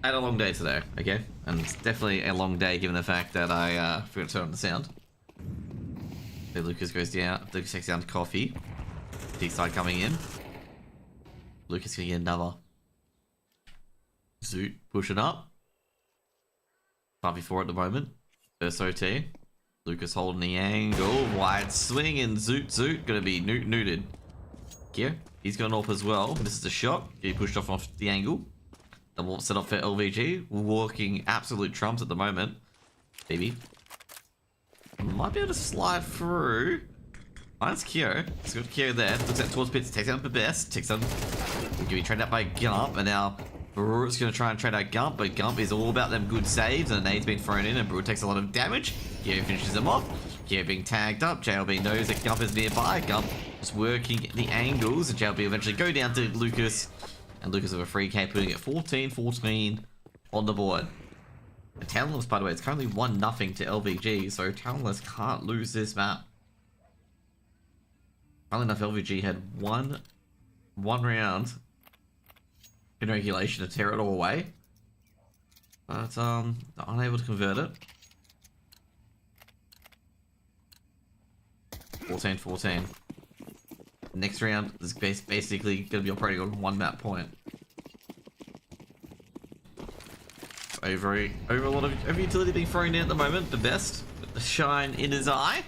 I had a long day today, okay? And it's definitely a long day given the fact that I forgot to turn on the sound. So Lucas goes down, Lucas takes down to coffee. D-side coming in. Lucas gonna get another. Zoot pushing up. 5v4 at the moment. First OT. Lucas holding the angle. Wide swing and Zoot gonna be neutered. Here, he's got an AWP as well. This is a shot. He pushed off the angle. Double set up for LVG. Walking absolute trumps at the moment. Maybe. Might be able to slide through. Finds Kyo. He's got Kyo there. Looks out towards pits. Takes out the best. Takes out. Will be trained out by Gump. And now Brewer's going to try and trade out Gump. But Gump is all about them good saves. And a nade's been thrown in. And Brewer takes a lot of damage. Kyo finishes him off. Kyo being tagged up. JLB knows that Gump is nearby. Gump just working the angles. And JLB eventually go down to Lucas. And Lucas with a free K, putting it 14-14 on the board. And talentless, by the way, it's currently 1-0 to LVG, so talentless can't lose this map. Funnily enough, LVG had one round in regulation to tear it all away, but they're unable to convert it. 14-14. Next round is basically going to be operating on one map point. Over a lot of utility being thrown in at the moment. The best, with the shine in his eye.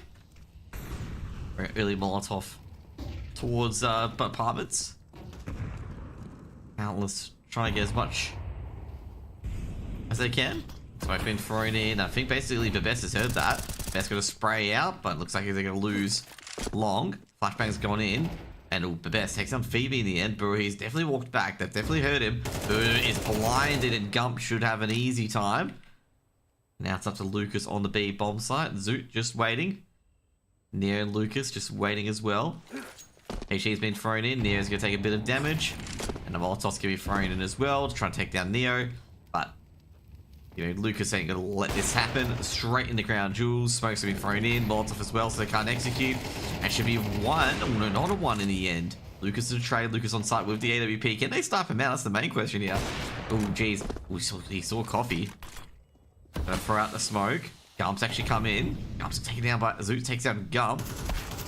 Very early Molotov towards apartments. Talentless trying to get as much as they can. So I've been thrown in. I think basically the best has heard that. Best going to spray out, but it looks like they're going to lose long. Flashbang's gone in. And the best takes on Phoebe in the end. Brewer, he's definitely walked back. They've definitely heard him. Brewer is blinded and Gump should have an easy time. Now it's up to Lucas on the B bomb site. Zoot just waiting. Neo and Lucas just waiting as well. HE's been thrown in. Neo's going to take a bit of damage. And the Molotov's going to be thrown in as well to try and take down Neo. But, you know, Lucas ain't going to let this happen. Straight in the crown jewels. Smoke's going to be thrown in. Molotov as well, so they can't execute. And should be one. Oh, no, not a one in the end. Lucas to trade. Lucas on site with the AWP. Can they snipe him out? That's the main question here. Oh, jeez. He saw Coffee. Gonna throw out the smoke. Gump's actually come in. Gump's taken down by Zoot. Takes out Gump.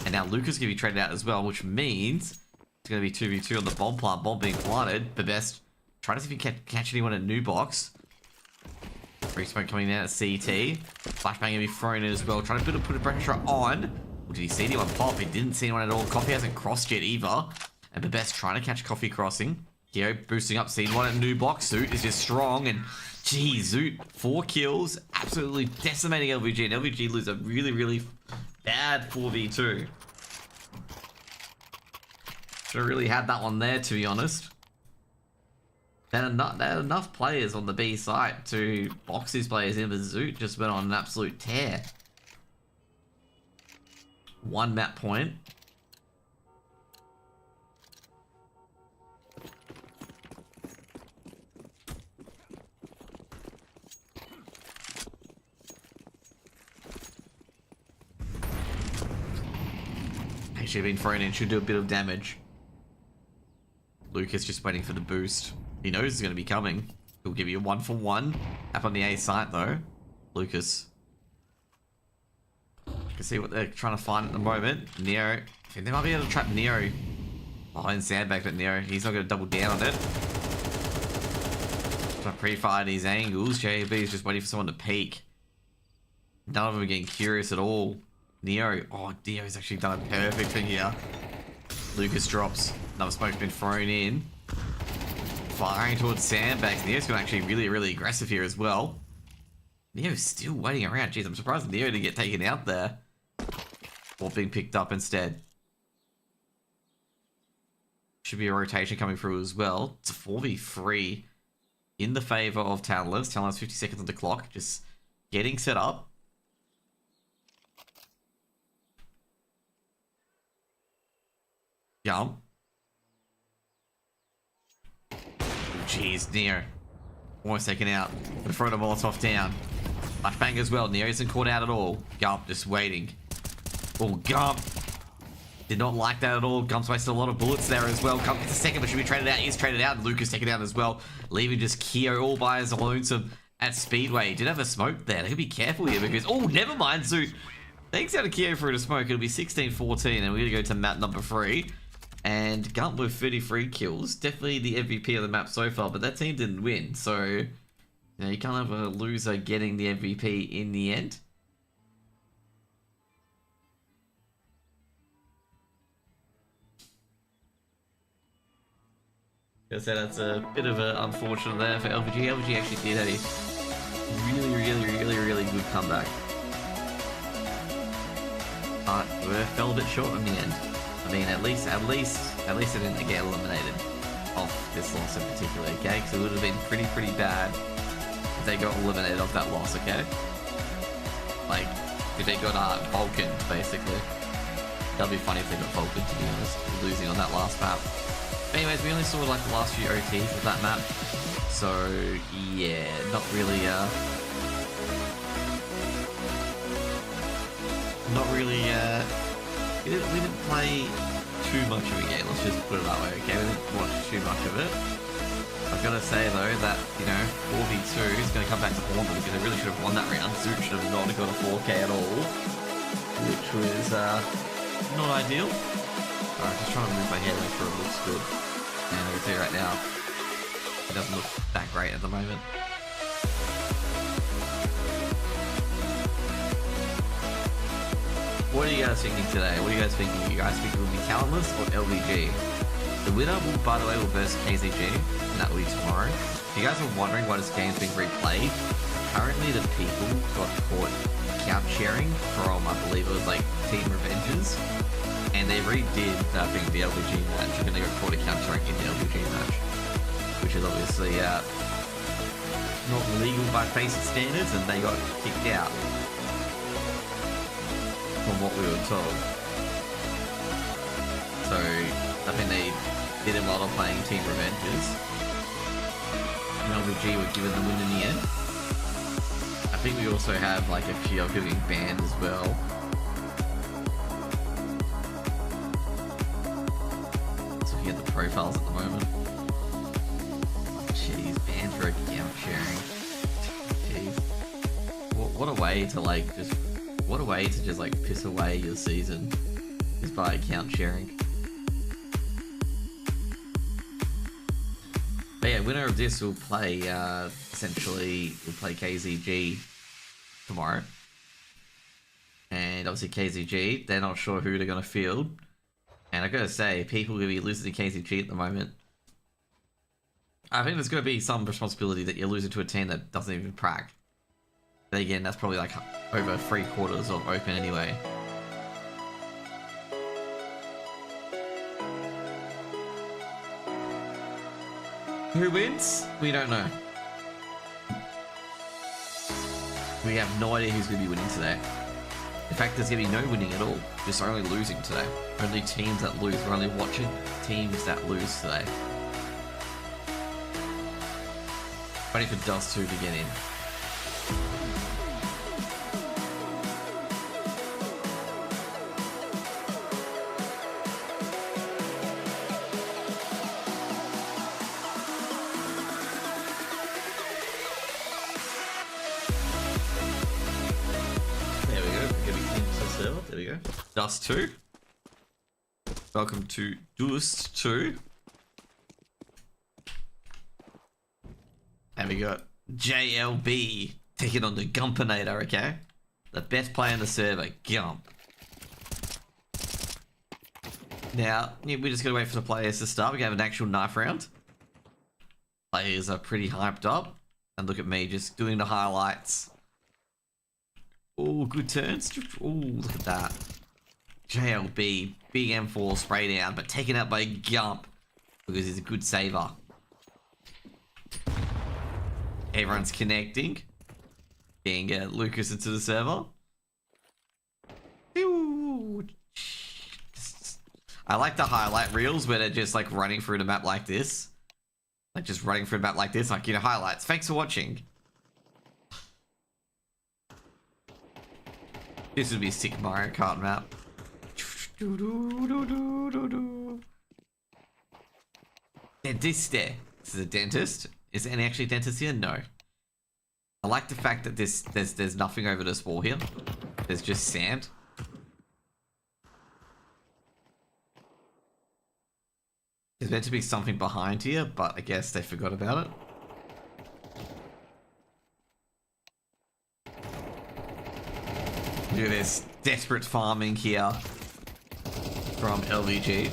And now Lucas going to be traded out as well, which means it's going to be 2v2 on the bomb plant. Bomb being planted. The best. Trying to see if he can catch anyone at new box. Free smoke coming out at CT. Flashbang going to be thrown in as well. Trying to put a pressure on. Well, did he see anyone pop? He didn't see anyone at all. Coffee hasn't crossed yet either. And the best trying to catch Coffee crossing. Geo boosting up. Seen one at new box. Zoot is just strong. And geez, Zoot, 4 kills. Absolutely decimating LVG. And LVG lose a really, really bad 4v2. Should have really had that one there, to be honest. They had enough players on the B site to box these players in, but Zoot just went on an absolute tear. 1 map point. Actually been thrown in, should do a bit of damage. Lucas just waiting for the boost. He knows it's going to be coming. He'll give you a 1-for-1. Up on the A site though. Lucas. You can see what they're trying to find at the moment. Neo. I think they might be able to trap Neo behind sandbag, but Neo, he's not going to double down on it. Trying to pre-fire these angles. JB is just waiting for someone to peek. None of them are getting curious at all. Neo. Oh, Neo's actually done a perfect thing here. Lucas drops. Another smoke's been thrown in. Firing towards sandbags. Neo's gone actually really, really aggressive here as well. Neo's still waiting around. Jeez, I'm surprised Neo didn't get taken out there. Or being picked up instead. Should be a rotation coming through as well. It's a 4v3 in the favor of talentless. Talentless 50 seconds on the clock. Just getting set up. Yum. Jeez, Neo. Almost taken out. We're throwing a Molotov down. Flashbang as well. Neo isn't caught out at all. Gump just waiting. Oh, Gump. Did not like that at all. Gumps wasted a lot of bullets there as well. Gumps gets a second, but should be traded out. He's traded out. Lucas taken out as well. Leaving just Keo all by his lonesome at Speedway. He did have a smoke there. They could be careful here because... Oh, never mind, Zoot. Thanks out to Keo for a smoke. It'll be 16-14, and we're going to go to map number 3. And Gump with 33 kills. Definitely the MVP of the map so far, but that team didn't win. So, you know, you can't have a loser getting the MVP in the end. So that's a bit of an unfortunate there for LVG. LVG actually did a really good comeback. But we fell a bit short in the end. I mean, at least they didn't get eliminated off this loss in particular, okay? Because it would have been pretty bad if they got eliminated off that loss, okay? Like, if they got Vulcan, basically. That'd be funny if they got Vulcan, to be honest, losing on that last map. Anyways, we only saw like the last few OTs of that map, so yeah, not really, we didn't play too much of a game, let's just put it that way, okay? We didn't watch too much of it. I've got to say though that, you know, 4v2 is going to come back to haunt them because they really should have won that round. Zoot should have not got a 4K at all, which was not ideal. Alright, just trying to move my hair, make sure it looks good. And I can see right now, it doesn't look that great at the moment. What are you guys thinking today? What are you guys thinking? You guys think it will be talentless or LVG? The winner will, by the way, will versus KZG, and that will be tomorrow. If you guys are wondering why this game's being replayed, apparently the people got caught count sharing from, I believe it was like Team Revengers. And they redid that being the LVG match, and they got caught account sharing in the LVG match, which is obviously not legal by basic standards, and they got kicked out from what we were told. So I think they did a lot of playing Team Revengers, and LVG were given the win in the end. I think we also have like a few of getting banned as well. Get the profiles at the moment. Jeez, banned for account sharing. Jeez. What a way to like just... What a way to just like piss away your season is by account sharing. But yeah, winner of this will play, essentially, will play KZG tomorrow. And obviously KZG, they're not sure who they're going to field. And I gotta say, people are gonna be losing to KZG at the moment. I think there's gonna be some responsibility that you're losing to a team that doesn't even prac. But again, that's probably like over 3/4 of open anyway. Who wins? We don't know. We have no idea who's gonna be winning today. In fact, there's going to be no winning at all. Just only losing today. Only teams that lose. We're only watching teams that lose today. Waiting for Dust 2 to get in. There we go. Dust 2. Welcome to Dust 2. And we got JLB taking on the Gumpinator, okay? The best player in the server, Gump. Now, yeah, we just gotta wait for the players to start. We're gonna have an actual knife round. Players are pretty hyped up. And look at me just doing the highlights. Oh, good turns. Oh, look at that. JLB, big M4 spray down, but taken out by Gump because he's a good saver. Everyone's connecting. Getting Lucas into the server. I like the highlight reels where they're just like running through the map like this. Like just running through the map like this, like, you know, highlights. Thanks for watching. This would be a sick Mario Kart map. Dentist there. This is a dentist. Is there any actually dentist here? No. I like the fact that there's nothing over this wall here. There's just sand. There's meant to be something behind here, but I guess they forgot about it. Look at this desperate farming here from LVG.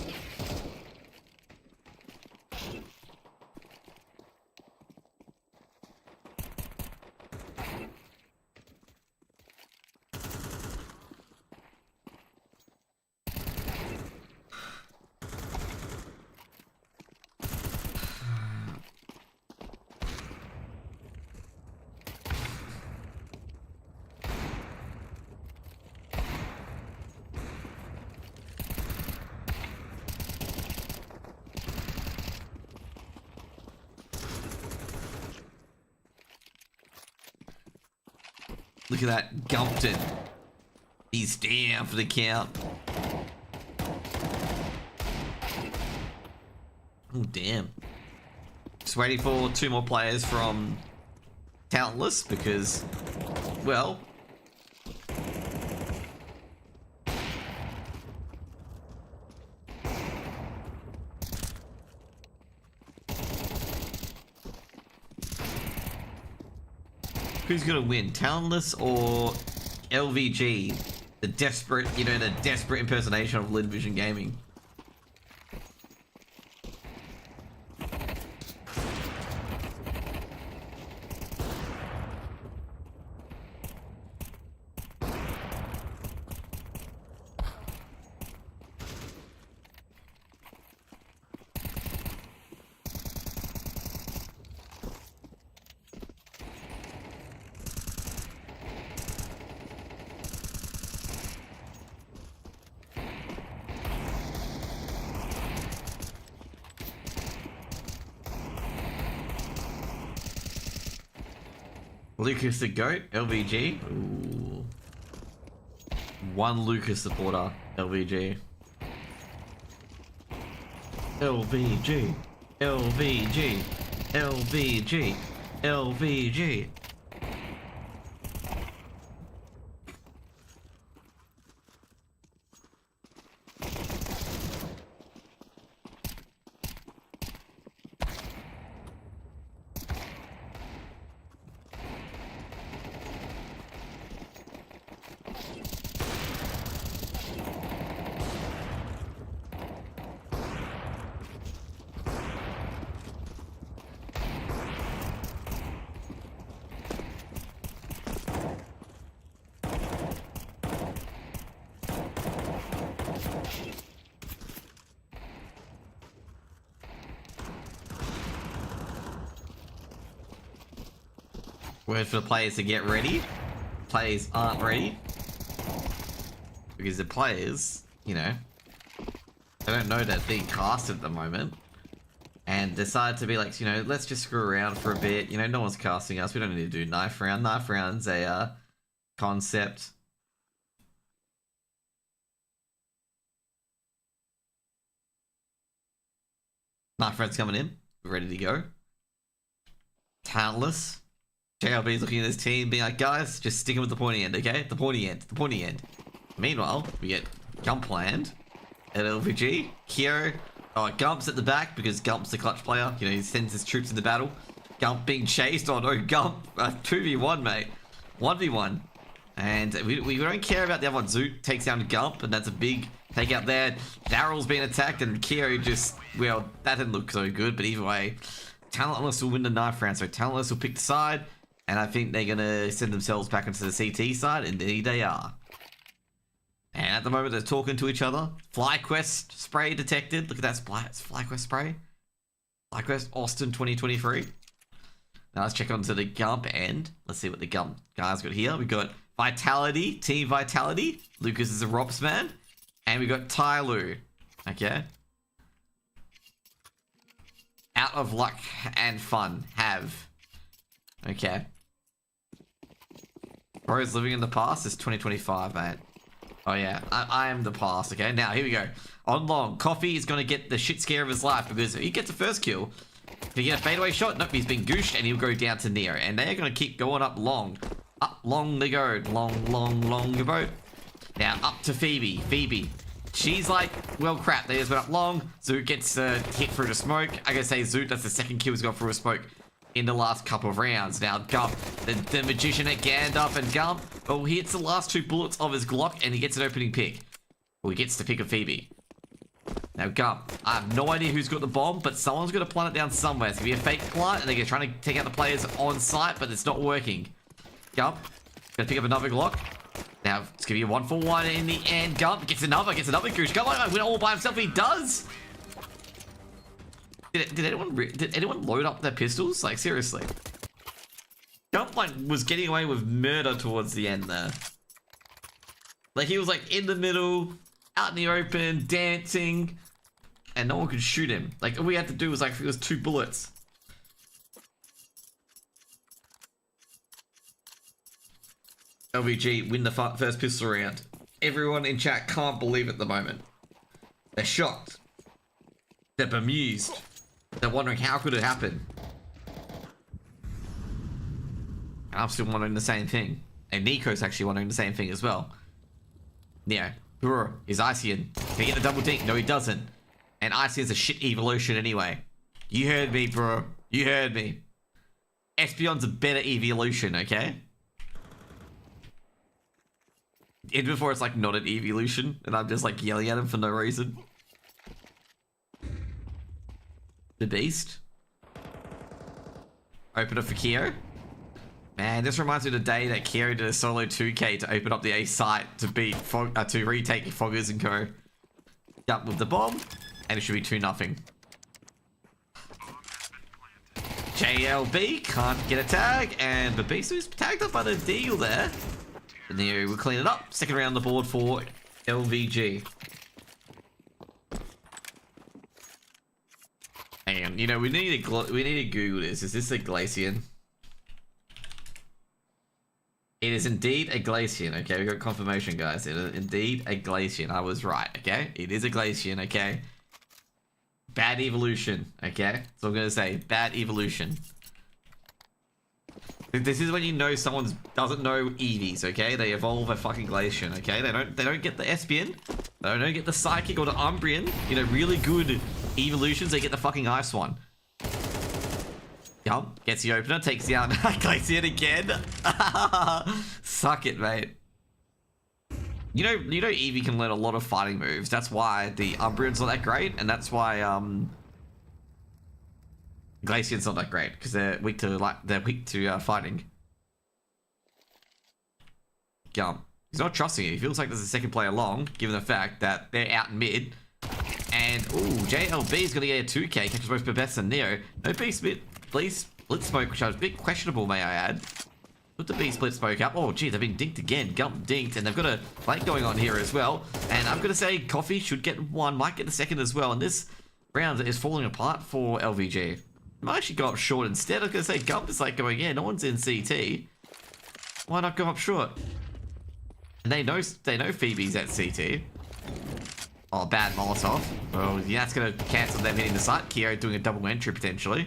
Look at that, Gumpton. He's down for the count. Oh, damn. Just waiting for 2 more players from Talentless because, well... who's gonna win, Talentless or LVG? The desperate, you know, the desperate impersonation of LVG Gaming. Lucas the GOAT, LVG. Ooh. 1 Lucas supporter, LVG. LVG. LVG. LVG. LVG. Word for the players to get ready. Players aren't ready. Because the players, you know, they don't know that being cast at the moment. And decide to be like, you know, let's just screw around for a bit. You know, no one's casting us. We don't need to do knife round. Knife round's a concept. Knife round's coming in. We're ready to go. Talentless. JLB's looking at his team, being like, guys, just sticking with the pointy end, okay? The pointy end, the pointy end. Meanwhile, we get Gumpland at LVG. Kyo, Gump's at the back because Gump's the clutch player. You know, he sends his troops into battle. Gump being chased. Oh no, Gump. 2v1, mate. 1v1. And we don't care about the other one. Zoot takes down Gump, and that's a big takeout there. Daryl's being attacked, and Kyo just, well, that didn't look so good, but either way, Talentless will win the knife round. So Talentless will pick the side. And I think they're going to send themselves back into the CT side. Indeed they are. And at the moment they're talking to each other. FlyQuest spray detected. Look at that FlyQuest spray. FlyQuest Austin 2023. Now let's check onto the Gump end. Let's see what the Gump guys got here. We've got Vitality. Team Vitality. Lucas is a Rops man. And we got Tyloo. Okay. Out of luck and fun. Have. Okay. Bro's living in the past. It's 2025, mate. Oh yeah, I am the past, okay? Now, here we go. On long, Coffee is going to get the shit scare of his life because if he gets the first kill, he get a fadeaway shot? Nope, he's been gooshed and he'll go down to Neo. And they are going to keep going up long. Up long they go. Long, long, long the boat. Now, up to Phoebe. Phoebe. She's like, well, crap. They just went up long. Zoot gets hit through the smoke. I gotta say, Zoot, that's the second kill he's got through a smoke in the last couple of rounds. Now, Gump, the magician at Gandalf, and Gump, well, he hits the last 2 bullets of his Glock, and he gets an opening pick. Well, he gets to pick a Phoebe. Now, Gump, I have no idea who's got the bomb, but someone's going to plant it down somewhere. It's going to be a fake plant, and they're trying to take out the players on site, but it's not working. Gump, going to pick up another Glock. Now, it's going to be a 1-for-1 in the end. Gump gets another goosh. Come on, win all by himself. He does. Did anyone load up their pistols? Like, seriously. Gump, like, was getting away with murder towards the end there. Like, he was, like, in the middle, out in the open, dancing, and no one could shoot him. Like, all we had to do was, like, it was 2 bullets. LVG win the first pistol round. Everyone in chat can't believe it at the moment. They're shocked. They're bemused. They're wondering how could it happen. I'm still wondering the same thing. And Nico's actually wondering the same thing as well. Yeah, Brr is Icean. Can he get the double dink? No, he doesn't. And Icean's a shit evolution anyway. You heard me, bro. You heard me. Espion's a better evolution, okay? And before it's like not an evolution, and I'm just like yelling at him for no reason. The Beast. Open up for Kyo. Man, this reminds me of the day that Kyo did a solo 2K to open up the A site to beat to retake Foggers and Co. Up with the bomb, and it should be 2-0. JLB can't get a tag, and the Beast is tagged up by the deal there. And there we'll clean it up. Second round on the board for LVG. Hang on, you know we need to Google this. Is this a Glacian? It is indeed a Glacian. Okay, we got confirmation, guys. It is indeed a Glacian. I was right. Okay, it is a Glacian. Okay. Bad evolution. Okay, so I'm gonna say bad evolution. This is when you know someone doesn't know EVs, okay? They evolve a fucking Glacian, okay? They don't get the Espion. They don't get the Psychic or the Umbrian. You know, really good evolutions. They get the fucking Ice one. Yup, gets the opener, takes down Glacian again. Suck it, mate. You know Eevee can learn a lot of fighting moves. That's why the Umbrian's not that great, and that's why Glacian's not that great because they're weak to fighting. Gum. He's not trusting it. He feels like there's a second player long, given the fact that they're out in mid. And ooh, JLB is gonna get a 2K, catches both Bebeth and Neo. No B split, please split smoke, which was a bit questionable, may I add. Put the B split smoke up. Oh gee, they've been dinked again. Gump dinked, and they've got a fight going on here as well. And I'm gonna say Coffee should get 1, might get the second as well. And this round is falling apart for LVG. Might actually go up short instead. I was gonna say Gump is like going, yeah, no one's in CT. Why not go up short? And they know Phoebe's at CT. Oh, bad Molotov. Well, yeah, that's gonna cancel them hitting the site. Kyo doing a double entry potentially.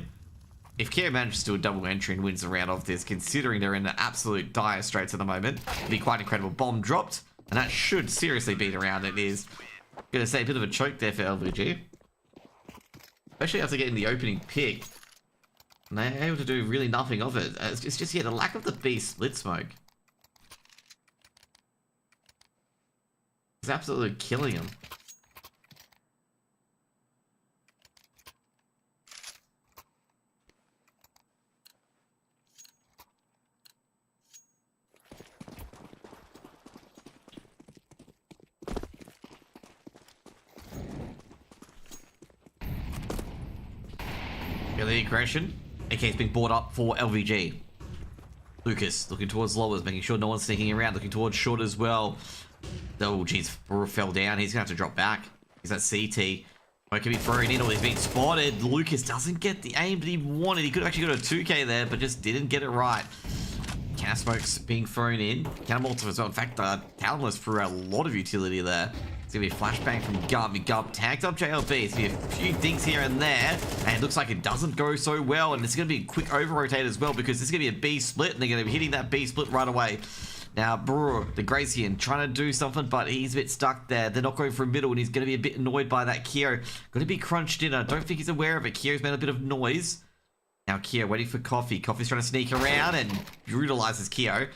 If Kyo manages to do a double entry and wins the round off this, considering they're in the absolute dire straits at the moment, it'd be quite incredible. Bomb dropped, and that should seriously be the round it is. Gonna say a bit of a choke there for LVG. Especially after getting the opening pick. And they're able to do really nothing of it. It's just, yeah, the lack of the B split smoke. It's absolutely killing him. The aggression. Okay, it's been brought up for LVG. Lucas looking towards lowers, making sure no one's sneaking around, looking towards short as well. Oh, geez, fell down. He's gonna have to drop back. He's at CT. Won't be thrown in, or he's been spotted. Lucas doesn't get the aim that he wanted. He could have actually got a 2K there, but just didn't get it right. Counter smokes being thrown in. Counter Molotov as well. In fact, talentless threw a lot of utility there. It's going to be a flashbang from Gump. Gump tagged up JLB. It's going to be a few dinks here and there. And it looks like it doesn't go so well. And it's going to be a quick over-rotate as well because this is going to be a B split. And they're going to be hitting that B split right away. Now, Brewer, the Gracian, trying to do something, but he's a bit stuck there. They're not going for a middle, and he's going to be a bit annoyed by that. Kyo going to be crunched in. I don't think he's aware of it. Kyo's made a bit of noise. Now, Kyo waiting for Coffee. Coffee's trying to sneak around and brutalizes Kyo.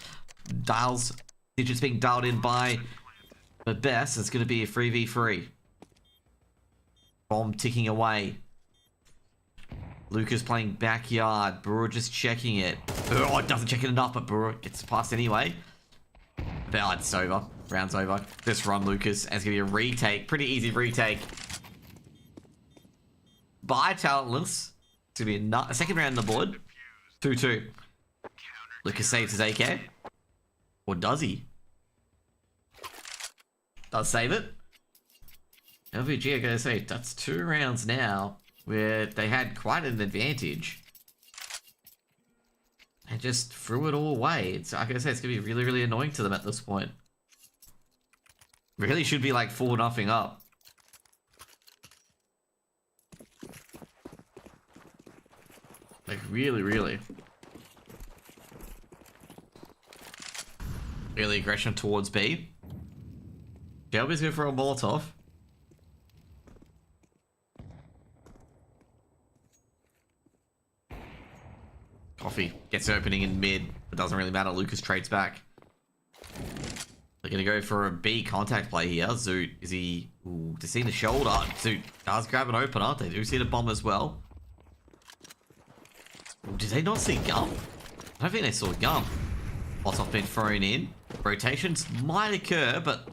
Digits being dialed in by the best. It's going to be a 3v3. Bomb ticking away. Lucas playing backyard. Brewer just checking it. Oh, it doesn't check it enough, but Brewer gets past anyway. But it's over. Round's over. Just run, Lucas. And it's going to be a retake. Pretty easy retake. By talentless. It's going to be a second round on the board. 2-2. Lucas saves his AK. Or does he? Does save it. LVG, I gotta say, that's 2 rounds now where they had quite an advantage. And just threw it all away. It's, I gotta say, it's gonna be really, really annoying to them at this point. Really should be like 4-0 up. Like, really, really. Early aggression towards B. Shelby's going for a Molotov. Coffee gets an opening in mid, but doesn't really matter. Lucas trades back. They're going to go for a B contact play here. Zoot, is he... Ooh, to see the shoulder. Zoot does grab an opener. They do see the bomb as well. Ooh, did they not see Gump? I don't think they saw Gump. Molotov been thrown in. Rotations might occur, but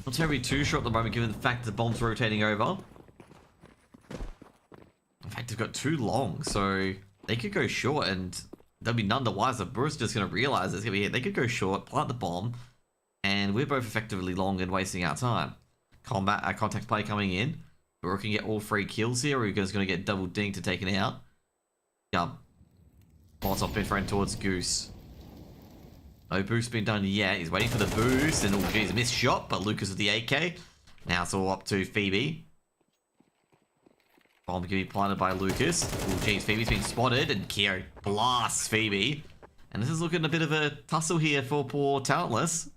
not terribly too short at the moment, given the fact the bomb's rotating over. In fact, they've got 2 long, so they could go short, and they'll be none the wiser. Bruce just going to realize it's going to be it. They could go short, plant the bomb, and we're both effectively long and wasting our time. Contact play coming in. Brewer can get all 3 kills here, or he's going to get double dinged to take it out. Yum. Molotov been thrown towards Goose. No boost been done yet. He's waiting for the boost, and oh geez, a missed shot, but Lucas with the AK. Now it's all up to Phoebe. Bomb can be planted by Lucas. Oh geez, Phoebe's been spotted, and Kyo blasts Phoebe. And this is looking a bit of a tussle here for poor Talentless.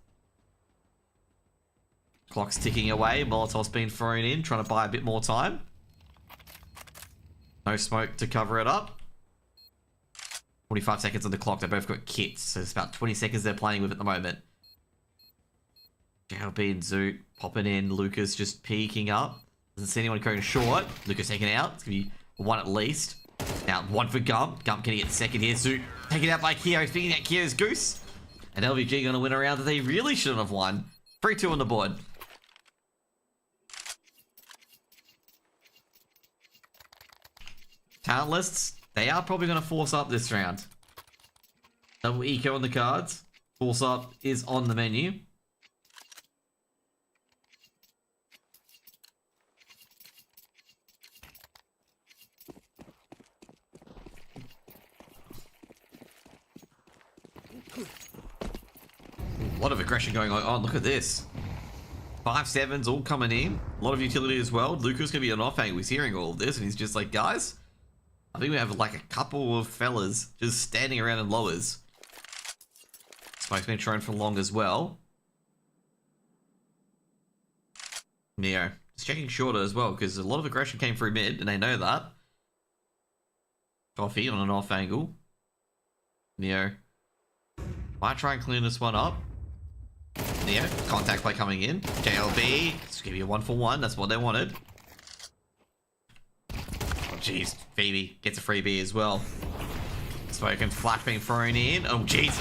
Clock's ticking away. Molotov's been thrown in, trying to buy a bit more time. No smoke to cover it up. 45 seconds on the clock. They both got kits, so it's about 20 seconds they're playing with at the moment. JLB and Zoot popping in. Lucas just peeking up. Doesn't see anyone going short. Lucas taken out. It's going to be 1 at least. Now 1 for Gump. Gump can get second here. Zoot taken out by Kyo. Speaking at Kyo's Goose. And LVG going to win a round that they really shouldn't have won. 3-2 on the board. Talentless. They are probably going to force up this round. Double eco on the cards. Force up is on the menu. A lot of aggression going on. Oh, look at this. 5-7s all coming in. A lot of utility as well. Lucas going to be an off angle. He's hearing all of this and he's just like, guys, I think we have like a couple of fellas just standing around in lowers. Smoke's been thrown for long as well. Neo just checking shorter as well because a lot of aggression came through mid and they know that. Coffee on an off angle. Neo might try and clean this one up. Neo, contact play coming in. JLB, it's gonna be a 1-for-1. That's what they wanted. Oh, jeez. Phoebe gets a freebie as well. Spoken flash being thrown in. Oh, jeez.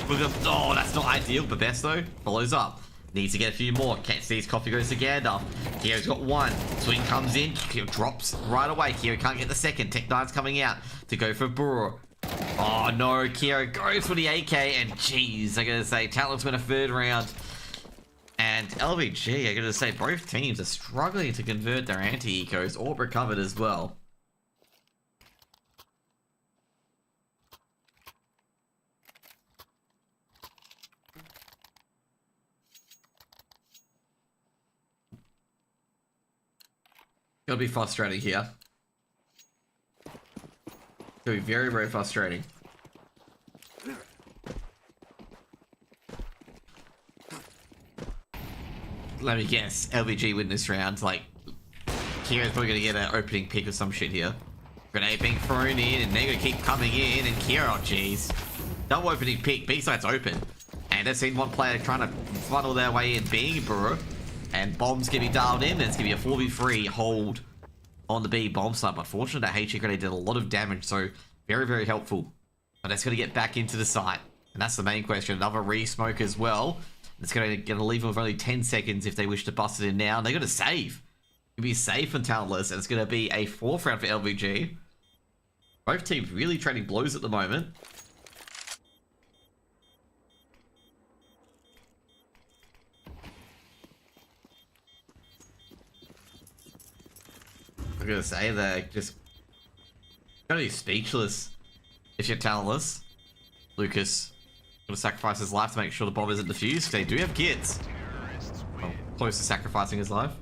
Oh, that's not ideal, but best though. Follows up. Needs to get a few more. Can't see his coffee goes together. Kyo's got 1. Swing comes in. Kyo drops right away. Kyo can't get the second. Tech9's coming out to go for Brewer. Oh no, Kyo goes for the AK, and jeez, I gotta say, Talents win a 3rd round. And LVG, I gotta say, both teams are struggling to convert their anti-ecos or recovered as well. It'll be frustrating here. It'll be very, very frustrating. Let me guess, LVG win this round. Like, Kira's probably gonna get an opening pick or some shit here. Grenade being thrown in, and they're gonna keep coming in, and Kira, oh jeez. Double opening pick, B side's open. And they've seen one player trying to funnel their way in, being Bro. And bombs gonna be dialed in, and it's gonna be a 4v3 hold on the B bomb site. But fortunately, that HE grenade did a lot of damage, so very, very helpful. But that's gonna get back into the site. And that's the main question. Another re-smoke as well. It's gonna leave them with only 10 seconds if they wish to bust it in now. And they're gonna save. It'll be safe and talentless, and it's gonna be a 4th round for LVG. Both teams really trading blows at the moment. I'm gonna say they're just gonna be speechless if you're talentless. Lucas gonna sacrifice his life to make sure the bomb isn't defused, because they do have kids. Well, close to sacrificing his life.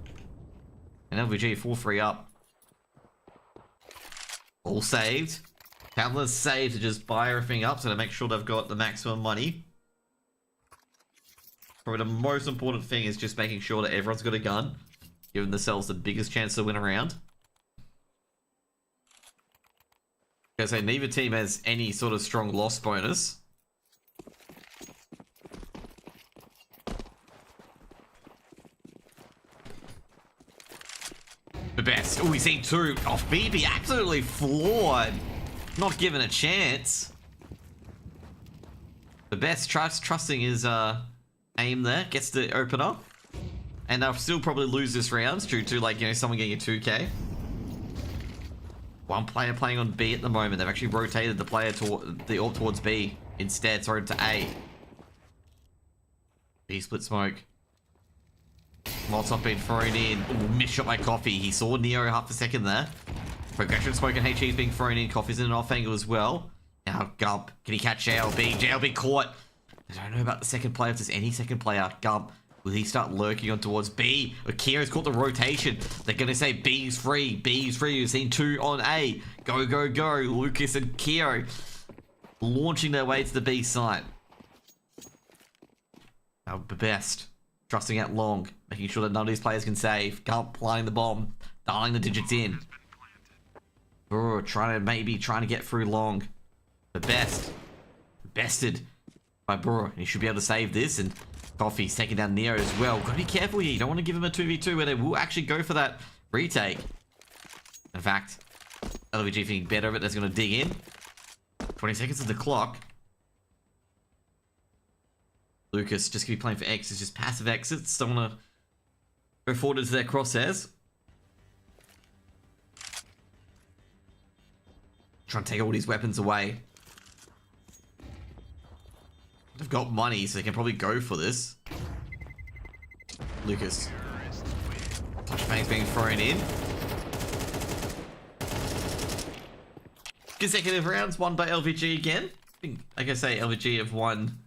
And LVG 4-3 up. All saved. Talentless saved to just buy everything up so to make sure they've got the maximum money. Probably the most important thing is just making sure that everyone's got a gun, giving themselves the biggest chance to win a round. Okay, so neither team has any sort of strong loss bonus. The best. Oh, we've seen 2 off BB. Absolutely flawed. Not given a chance. The best trusting his aim there. Gets the opener. And they'll still probably lose this round due to, like, you know, someone getting a 2k. One player playing on B at the moment. They've actually rotated the player toward the AWP towards B instead. Thrown to A. B split smoke. Molotov being thrown in. Ooh, missed shot by Coffee. He saw Neo half a second there. Progression smoke and HE is being thrown in. Coffee's in an off angle as well. Now Gump. Can he catch JLB? JLB caught. I don't know about the second player. If there's any second player. Gump. Will he start lurking on towards B? Kira's caught the rotation. They're going to say B's free. B's free. We've seen 2 on A. Go, go, go. Lucas and Kiro launching their way to the B site. Now, the best. Trusting out long. Making sure that none of these players can save. Gump planting the bomb. Dialing the digits in. Trying to get through long. The best. Bested by Brewer. He should be able to save this. And Coffee's taking down Neo as well. Gotta be careful here. You don't want to give him a 2v2 where they will actually go for that retake. In fact, LVG thinking better of it. That's going to dig in. 20 seconds of the clock. Lucas just going to be playing for exits. Just passive exits. Don't want to go forward into their crosshairs. Trying to take all these weapons away. They've got money, so they can probably go for this. Lucas. Flashbang's being thrown in. Consecutive rounds won by LVG again. I think, like I say, LVG have won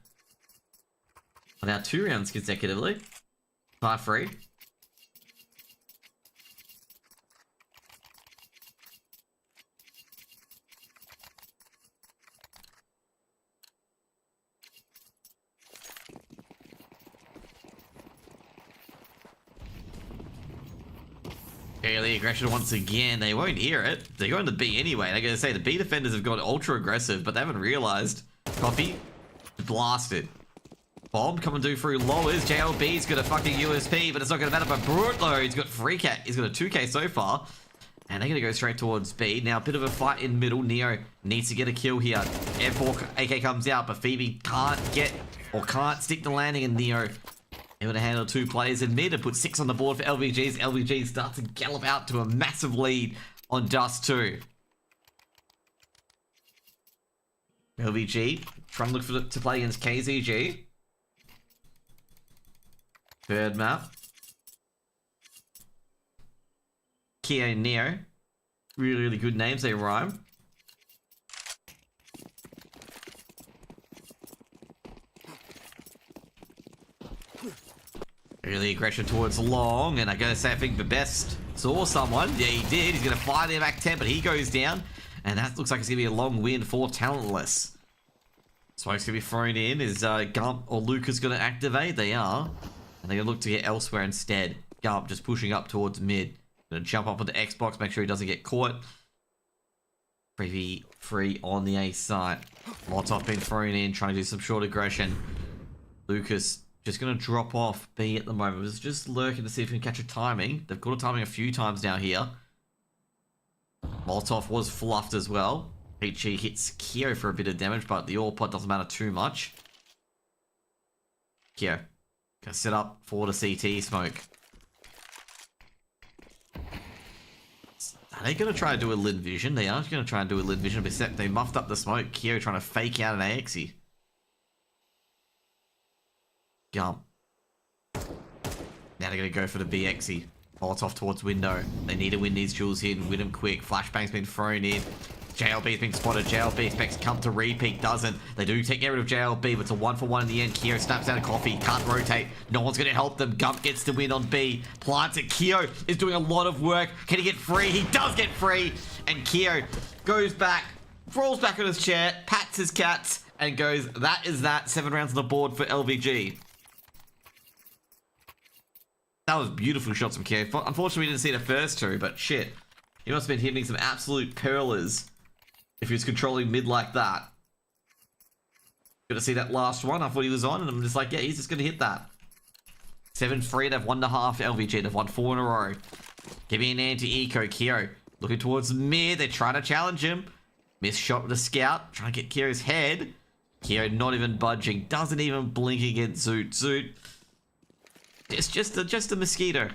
now 2 rounds consecutively. 5-3. The aggression once again. They won't hear it. They're going to B anyway. They're going to say the B defenders have got ultra aggressive, but they haven't realized. Coffee blasted. Bomb coming through lowers. JLB's got a fucking USP, but it's not going to matter. But Brutlo, he's got 3k. He's got a 2k so far. And they're going to go straight towards B. Now, a bit of a fight in middle. Neo needs to get a kill here. Air4 AK comes out, but Phoebe can't get or can't stick the landing, and Neo able to handle 2 players in mid and put 6 on the board for LVG's. LVG starts to gallop out to a massive lead on Dust 2. LVG trying to look to play against KZG. Third map. Kia and Neo. Really, really good names. They rhyme. Early aggression towards long, and I gotta say, I think the best saw someone. Yeah, he did. He's gonna fire there back 10, but he goes down, and that looks like it's gonna be a long win for talentless. Smoke's gonna be thrown in. Is Gump or Lucas gonna activate? They are, and they're gonna look to get elsewhere instead. Gump just pushing up towards mid. Gonna jump up on the Xbox, make sure he doesn't get caught. 3v3 on the A site. Molotov being thrown in, trying to do some short aggression. Lucas just going to drop off B at the moment. Was just lurking to see if he can catch a timing. They've got a timing a few times now here. Molotov was fluffed as well. Peachy hits Kyo for a bit of damage, but the all pot doesn't matter too much. Kyo gonna set up for the CT smoke. Are they going to try to do a lid vision? They are going to try and do a lid vision, except they muffed up the smoke. Kyo trying to fake out an AXE. Gump. Now they're going to go for the BXE. Molotov towards window. They need to win these duels here and win them quick. Flashbang's been thrown in. JLB's been spotted. JLB expects to come to repeat. Doesn't. They do take rid of JLB, but it's a 1-for-1 in the end. Kyo snaps out a coffee. Can't rotate. No one's going to help them. Gump gets the win on B. Plants it. Kyo is doing a lot of work. Can he get free? He does get free. And Kyo goes back, crawls back on his chair, pats his cats, and goes, that is that. 7 rounds on the board for LVG. That was beautiful shots from Kyo. Unfortunately, we didn't see the first two, but shit. He must have been hitting some absolute pearlers if he was controlling mid like that. Good to see that last one. I thought he was on, and I'm just like, yeah, he's just going to hit that. 7-3, they've won the half LVG. They've won 4 in a row. Give me an anti-eco. Kyo looking towards mid. They're trying to challenge him. Missed shot with the scout. Trying to get Kyo's head. Kyo not even budging. Doesn't even blink against Zoot. Zoot. It's just a mosquito.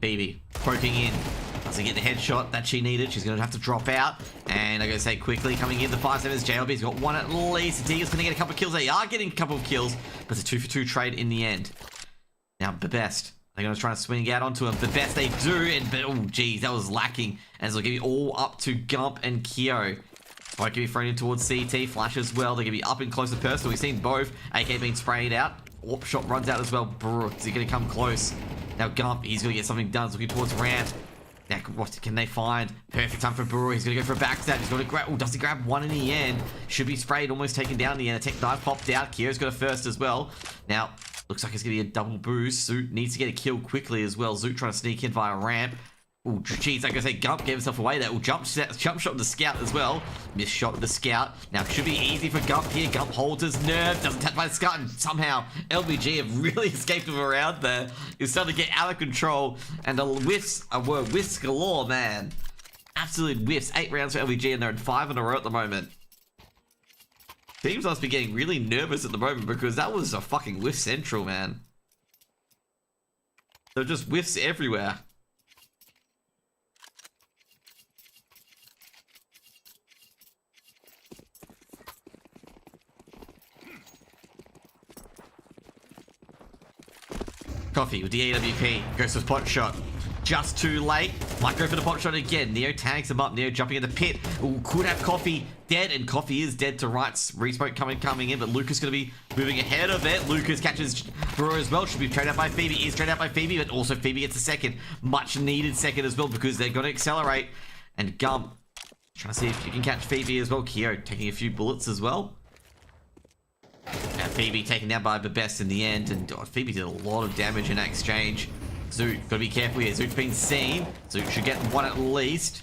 Phoebe poking in. Doesn't get the headshot that she needed. She's going to have to drop out. And I'm going to say quickly, coming in the 5-7s, JLB's got one at least. Tiga's going to get a couple of kills. They are getting a couple of kills, but it's a 2-for-2 trade in the end. Now, the best. They're going to try and swing out onto him. The best they do, and oh, geez, that was lacking. And so they'll give it all up to Gump and Kyo. Might be thrown in towards CT, flash as well. They're going to be up in close to person. We've seen both. AK being sprayed out. Warp shot runs out as well. Brr, is he going to come close? Now Gump, he's going to get something done. He's looking towards ramp. Now, what can they find? Perfect time for Brewer. He's going to go for a backstab. He's going to grab... Oh, does he grab one in the end? Should be sprayed, almost taken down in the end. A tech knife popped out. Kyo's got a first as well. Now, looks like it's going to be a double boost. Zoot needs to get a kill quickly as well. Zoot trying to sneak in via ramp. Oh, jeez, like I say, Gump gave himself away there. Oh, jump shot with the scout as well. Missed shot with the scout. Now, it should be easy for Gump here. Gump holds his nerve, doesn't tap by the scout, and somehow LVG have really escaped him around there. He's starting to get out of control, and the whiffs were whiffs galore, man. Absolute whiffs. 8 rounds for LVG, and they're in 5 in a row at the moment. Teams must be getting really nervous at the moment because that was a fucking whiff central, man. They're just whiffs everywhere. Coffee with the AWP, goes for the pot shot. Just too late. Might go for the pot shot again. Neo tags him up. Neo jumping in the pit. Ooh, could have Coffee dead, and Coffee is dead to rights. Resmoke coming in, but Lucas going to be moving ahead of it. Lucas catches Brewer as well. Should be traded out by Phoebe. Is traded out by Phoebe, but also Phoebe gets a second. Much needed second as well because they're going to accelerate. And Gump trying to see if you can catch Phoebe as well. Kyo taking a few bullets as well. Now Phoebe taken down by the best in the end, and Phoebe did a lot of damage in that exchange. Zoot, gotta be careful here. Zoot's been seen. Zoot should get one at least.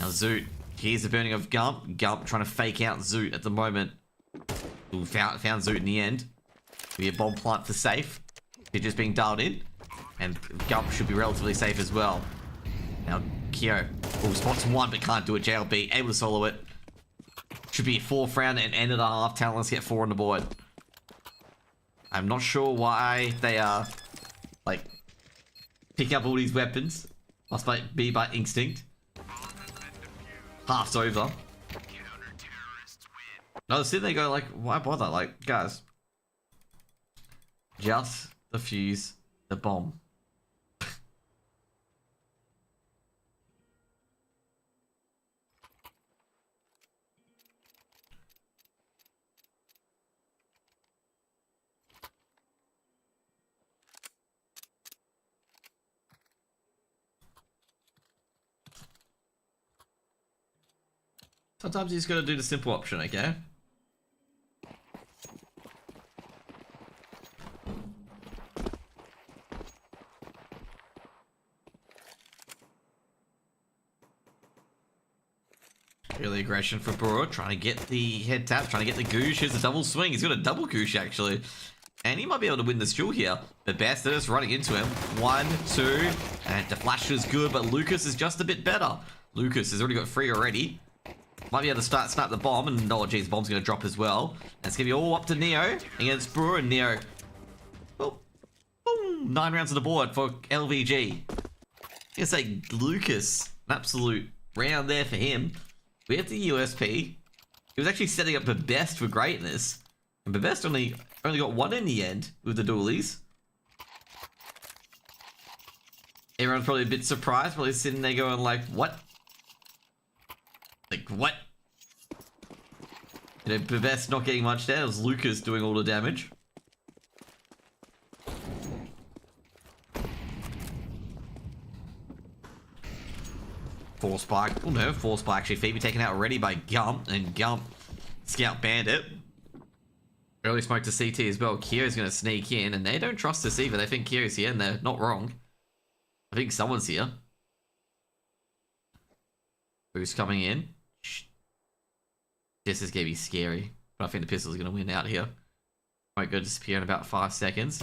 Now Zoot, here's the burning of Gump. Gump trying to fake out Zoot at the moment. Ooh, found Zoot in the end. Be a bomb plant for safe. They're just being dialed in, and Gump should be relatively safe as well. Now Kyo, ooh, spots one but can't do it. JLB able to solo it. Should be a 4th round and end of the half. Talentless get 4 on the board. I'm not sure why they are like picking up all these weapons. Must be by instinct. Half's over. No, see they go like, why bother? Like, guys, just defuse the bomb. Sometimes you just gotta do the simple option, okay? Really aggression for Bro, trying to get the head tap, trying to get the goosh. Here's a double swing. He's got a double goosh, actually. And he might be able to win this duel here. The best is running into him. 1, 2, and the flash is good, but Lucas is just a bit better. Lucas has already got 3 already. Might be able to snap the bomb, and oh geez, bomb's gonna drop as well. And it's gonna be all up to Neo against Brewer, and Neo. Oh, boom, 9 rounds on the board for LVG. I'm gonna say Lucas, an absolute round there for him. We have the USP. He was actually setting up the best for greatness, and the best only got 1 in the end with the dualies. Everyone's probably a bit surprised, probably sitting there going like, what? Like, what? You know, the best not getting much there. It was Lucas doing all the damage. Force spike. Oh no, force spike actually. Phoebe taken out already by Gump, and Gump Scout Bandit. Early smoke to CT as well. Kira's going to sneak in, and they don't trust us either. They think Kira's here, and they're not wrong. I think someone's here. Who's coming in? This is going to be scary, but I think the pistol's going to win out here. Might go disappear in about 5 seconds.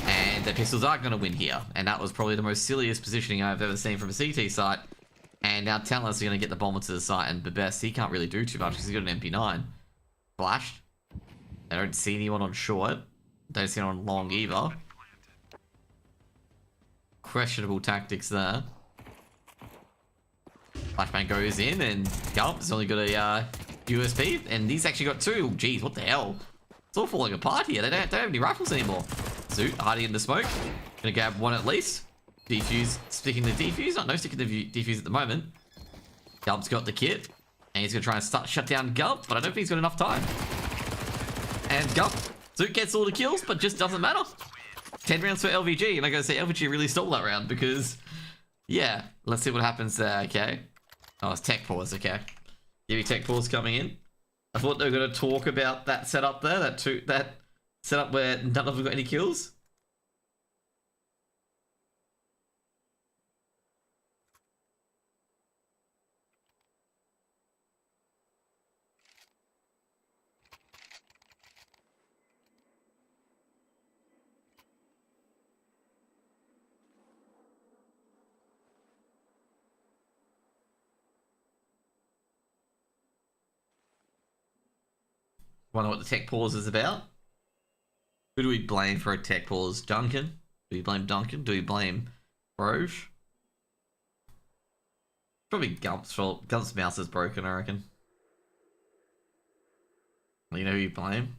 And the pistols are going to win here, and that was probably the most silliest positioning I've ever seen from a CT site. And now talentless are going to get the bomber to the site, and the best, he can't really do too much because he's got an MP9. Flashed. I don't see anyone on short. Don't see anyone on long either. Questionable tactics there. Flashbang goes in, and Gulp's only got a USP, and he's actually got 2. Jeez, what the hell? It's all falling apart here. They don't have any rifles anymore. Zoot hiding in the smoke. Gonna grab 1 at least. Defuse, sticking the defuse. No sticking the defuse at the moment. Gulp's got the kit, and he's gonna try and shut down Gulp, but I don't think he's got enough time. And Gump, Zoot gets all the kills, but just doesn't matter. 10 rounds for LVG, and I gotta say LVG really stole that round because, yeah, let's see what happens there, okay? Oh, it's tech pause, okay. Give me tech pause coming in. I thought they were gonna talk about that setup there, that setup where none of them got any kills. Wonder what the tech pause is about. Who do we blame for a tech pause? Duncan? Do we blame Duncan? Do we blame Broge? Probably Gump's fault. Gump's mouse is broken, I reckon. You know who you blame?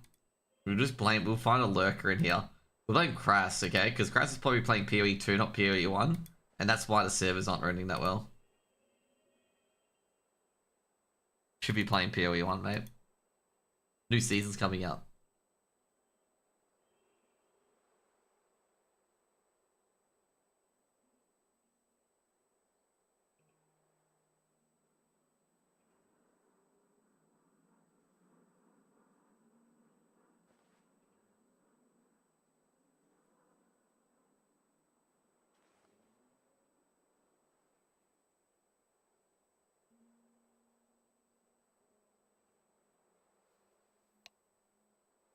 We'll find a lurker in here. We'll blame Crass, okay? Because Crass is probably playing PoE 2, not PoE 1. And that's why the servers aren't running that well. Should be playing PoE 1, mate. New season's coming out.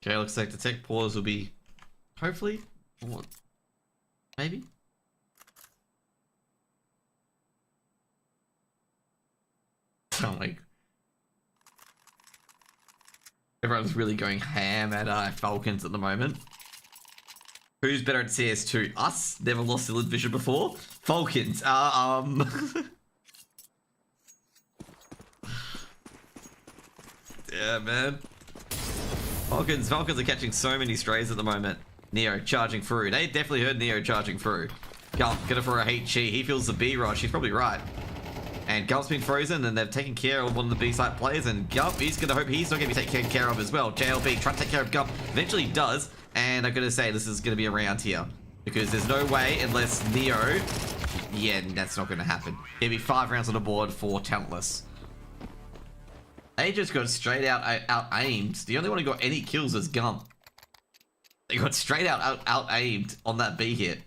Okay, looks like the tech pause will be, hopefully, or maybe. Oh my. Everyone's really going ham at Falcons at the moment. Who's better at CS2? Us? Never lost Illusion Vision before? Falcons. Yeah, man. Falcons are catching so many strays at the moment. Neo charging through. They definitely heard Neo charging through. Gulp, gonna for a heat chi. He feels the B rush. He's probably right. And Gulp's been frozen, and they've taken care of one of the B site players. And Gulp, he's gonna hope he's not gonna be taken care of as well. JLB trying to take care of Gulp. Eventually he does. And I'm gonna say this is gonna be around here. Because there's no way unless Neo... Yeah, that's not gonna happen. It'll be 5 rounds on the board for talentless. They just got straight out aimed. The only one who got any kills was Gump. They got straight out aimed on that B hit.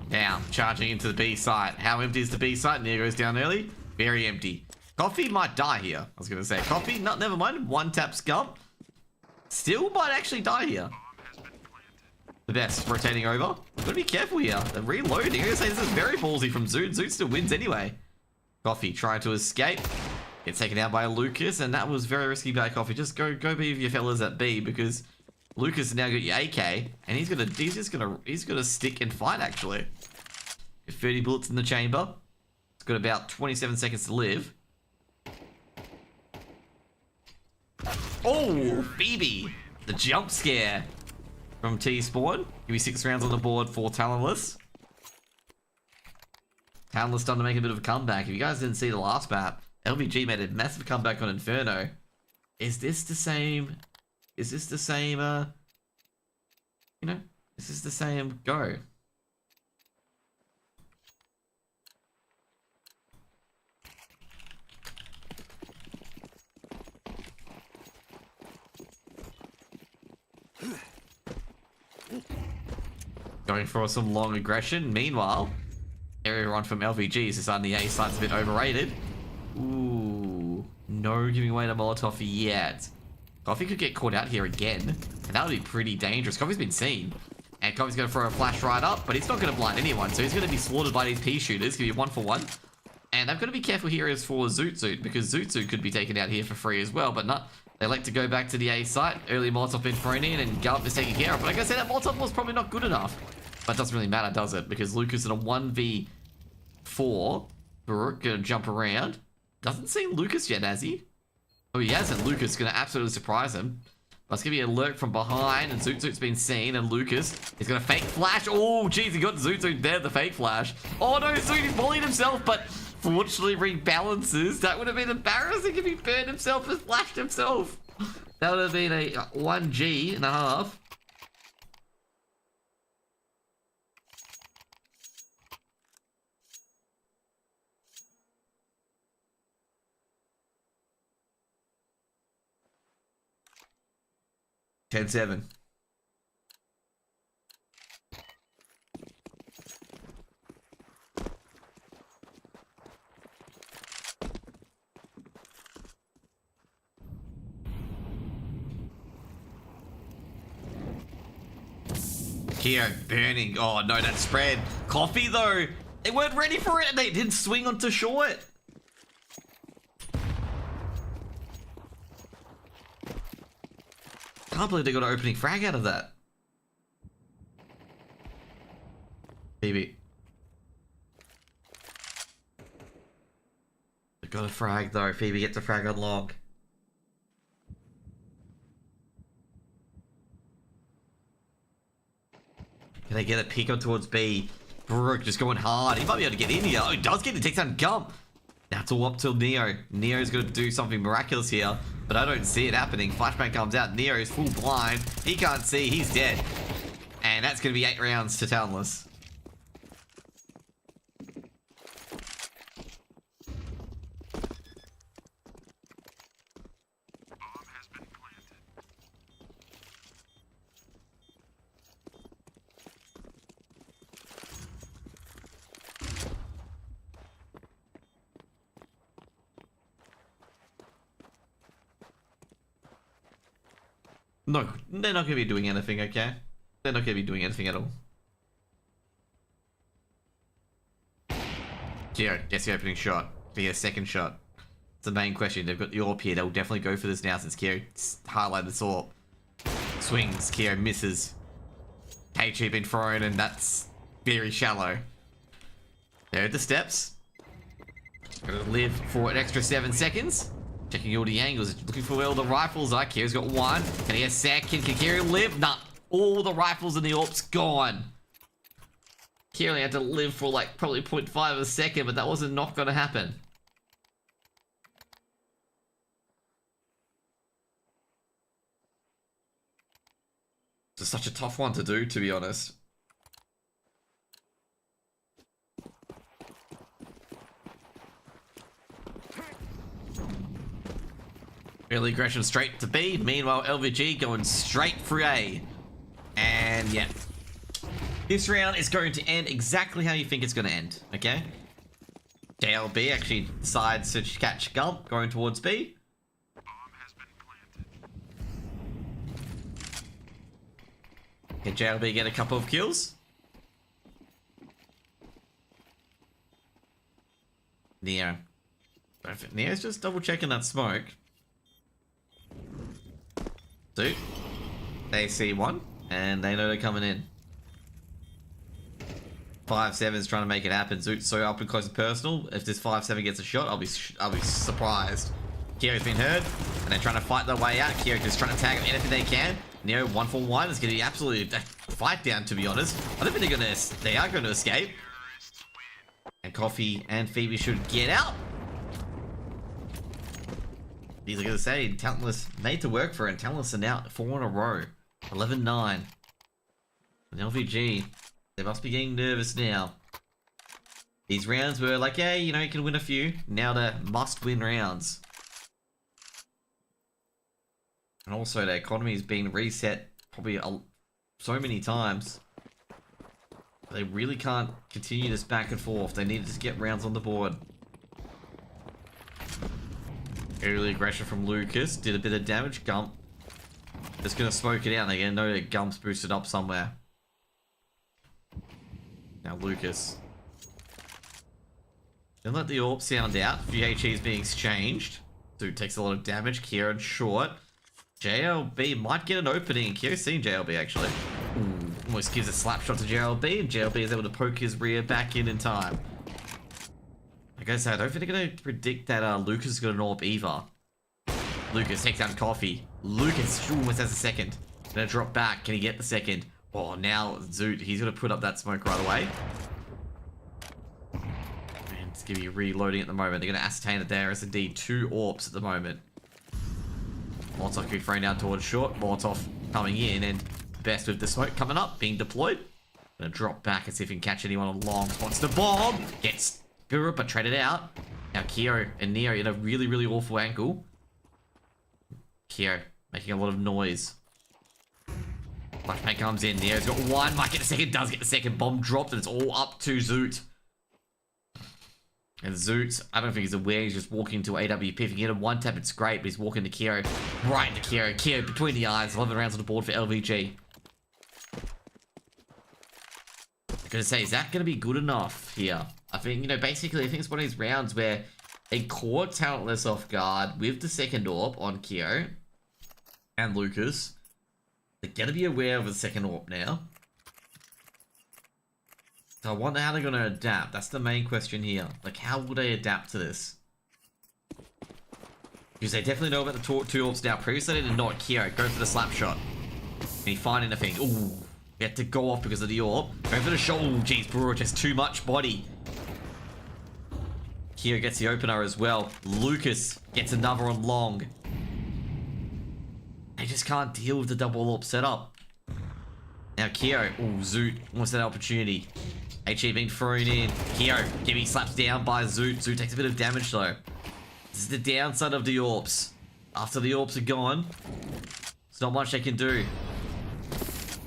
Now, charging into the B site. How empty is the B site? Neo goes down early. Very empty. Coffee might die here. I was going to say Coffee. No, never mind. One tap Scump. Still might actually die here. The best. Rotating over. Gotta be careful here. They're reloading. I'm going to say this is very ballsy from Zoot. Zoot still wins anyway. Coffee trying to escape. Gets taken out by Lucas. And that was very risky by Coffee. Just go be with your fellas at B because Lucas has now got your AK, and he's gonna stick and fight actually. 30 bullets in the chamber. It's got about 27 seconds to live. Oh, Phoebe, the jump scare from T-Spawn. Give me 6 rounds on the board for talentless. Talentless done to make a bit of a comeback. If you guys didn't see the last map, LVG made a massive comeback on Inferno. Is this the same? Is this the same, you know, is this the same go? Going for some long aggression. Meanwhile, area run from LVG is just on the A site's a bit overrated. Ooh, no giving away the Molotov yet. Coffee could get caught out here again, and that would be pretty dangerous. Coffee's been seen, and Coffee's going to throw a flash right up, but he's not going to blind anyone, so he's going to be slaughtered by these pea shooters. It's going to be 1 for 1. And they've got to be careful here as for Zoot, because Zoot could be taken out here for free as well, but not. They like to go back to the A site. Early Molotov been thrown in, and Gump is taken care of. But like I said, that Molotov was probably not good enough. But it doesn't really matter, does it? Because Lucas in a 1v4, Baruch going to jump around. Doesn't see Lucas yet, has he? Oh, he hasn't. Lucas is going to absolutely surprise him. But it's going to be a lurk from behind, and Zoot's been seen, and Lucas is going to fake flash. Oh, jeez, he got Zoot there, the fake flash. Oh, no, Zoot, he's bullied himself, but fortunately rebalances. That would have been embarrassing if he burned himself and flashed himself. That would have been a 1G.5. $10-7. Keo burning. Oh no, that spread. Coffee though. They weren't ready for it and they didn't swing onto short. Can't believe they got an opening frag out of that. Phoebe. They got a frag though. Phoebe gets a frag on long. Can they get a pick on towards B? Brooke just going hard. He might be able to get in here. Oh, he does get to take down Gump. Now it's all up till Neo. Neo's going to do something miraculous here, but I don't see it happening. Flashbang comes out. Neo is full blind. He can't see. He's dead. And that's going to be 8 rounds to talentless. No, they're not going to be doing anything, okay? They're not going to be doing anything at all. Geo gets the opening shot. They get a second shot. It's the main question. They've got the AWP here. They'll definitely go for this now since Keo highlighted this AWP. Swings. Keo misses. KG been thrown and that's very shallow. There are the steps. Gonna live for an extra 7 seconds. Checking all the angles, looking for where all the rifles are. Kieran's got one. Can he get a second? Can Kieran live? Nah. All the rifles and the AWP's gone. He only had to live for like probably 0.5 of a second, but that wasn't not going to happen. It's such a tough one to do, to be honest. Early aggression straight to B. Meanwhile, LVG going straight through A. And yeah. This round is going to end exactly how you think it's going to end, okay? JLB actually decides to catch Gump going towards B. Can JLB get a couple of kills? Neo. Neo's just double checking that smoke. Two. They see one, and they know they're coming in. 5-7's trying to make it happen. Zoot's so up and close and personal. If this 5-7 gets a shot, I'll be surprised. Kyo's been heard, and they're trying to fight their way out. Kyo just trying to tag them anything they can. Neo 1-for-1 is going to be absolutely a fight down, to be honest. I don't think they are going to escape. And Coffee and Phoebe should get out. These are going to say Talentless made to work for it, and Talentless are now 4 in a row. 11-9. And LVG, they must be getting nervous now. These rounds were like, yeah, you know, you can win a few. Now they're must-win rounds. And also, the economy is being reset probably so many times. They really can't continue this back and forth. They need to just get rounds on the board. Early aggression from Lucas. Did a bit of damage. Gump. Just going to smoke it out. They're going to know that Gump's boosted up somewhere. Now Lucas. Then let the AWP sound out. VHE's being exchanged. Dude takes a lot of damage. Kieran short. JLB might get an opening. Kyo's seen JLB actually. Ooh, almost gives a slap shot to JLB, and JLB is able to poke his rear back in time. Like I said, I don't think they're going to predict that Lucas is going to AWP either. Lucas takes down Coffee. Lucas almost has a second. Gonna drop back. Can he get the second? Oh, now Zoot, he's going to put up that smoke right away. Man, it's going to be reloading at the moment. They're going to ascertain that there is indeed 2 AWPs at the moment. Molotov can be thrown down towards short. Molotov coming in, and Best with the smoke coming up, being deployed. Gonna drop back and see if he can catch anyone on long. Spots the bomb. Gets Guru, but traded out. Now Kyo and Neo in a really, really awful angle. Kyo making a lot of noise. Flashbang comes in. Neo's got one. Might get the second. Does get the second. Bomb dropped, and it's all up to Zoot. And Zoot, I don't think he's aware. He's just walking to AWP. If he can get a one tap, it's great. But he's walking to Kyo. Right into Kyo. Kyo between the eyes. 11 rounds on the board for LVG. I'm gonna say, is that gonna be good enough here? I think, you know, basically, I think it's one of these rounds where they caught Talentless off guard with the second AWP on Kyo and Lucas. They're gonna be aware of the second AWP now. So I wonder how they're gonna adapt. That's the main question here. Like, how will they adapt to this? Because they definitely know about the two AWPs now. Previously, they did not. Kyo, go for the slap shot. Can he find anything? Ooh. He had to go off because of the AWP. Going for the shot. Oh, jeez, Brewer, just too much body. Kyo gets the opener as well. Lucas gets another on long. They just can't deal with the double AWP setup. Now Kyo. Oh, Zoot wants that opportunity. HE being thrown in. Kyo getting slapped down by Zoot. Zoot takes a bit of damage though. This is the downside of the AWPs. After the AWPs are gone, there's not much they can do.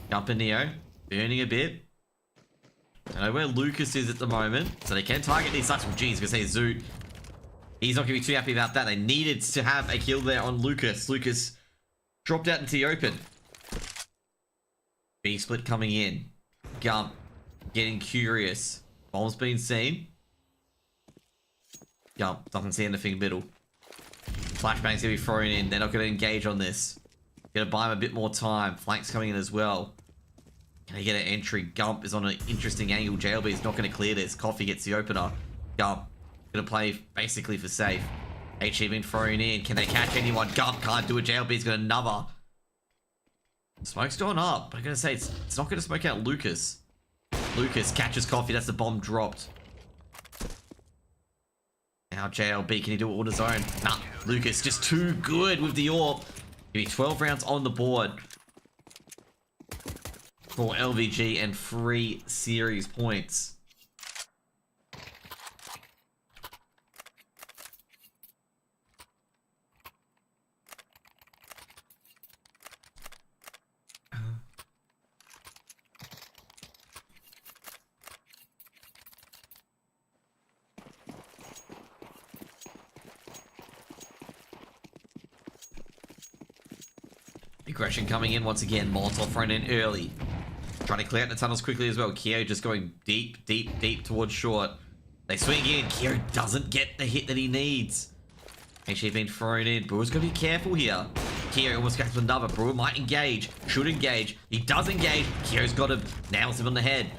Gump and Neo, burning a bit. I know where Lucas is at the moment, so they can target these such. Well, geez, gonna say Zoot. He's not gonna be too happy about that. They needed to have a kill there on Lucas. Lucas dropped out into the open. B split coming in. Gump getting curious. Bomb's been seen. Gump doesn't see anything middle. Flashbang's gonna be thrown in. They're not gonna engage on this. Gonna buy him a bit more time. Flank's coming in as well. Can he get an entry? Gump is on an interesting angle. JLB is not going to clear this. Coffee gets the opener. Gump gonna play basically for safe. HE been thrown in. Can they catch anyone? Gump can't do it. JLB's got another. Smoke's gone up. I'm gonna say it's not gonna smoke out Lucas. Lucas catches Coffee. That's the bomb dropped. Now JLB, can he do it on his own? Nah, Lucas just too good with the AWP. Give me 12 rounds on the board for LVG and 3 series points. Aggression coming in once again. Molotov thrown in early. Trying to clear out the tunnels quickly as well. Kyo just going deep, deep, deep towards short. They swing in. Kyo doesn't get the hit that he needs. Actually being thrown in. Brewer's got to be careful here. Kyo almost gets another. Brewer might engage. Should engage. He does engage. Kyo's got him. Nails him on the head.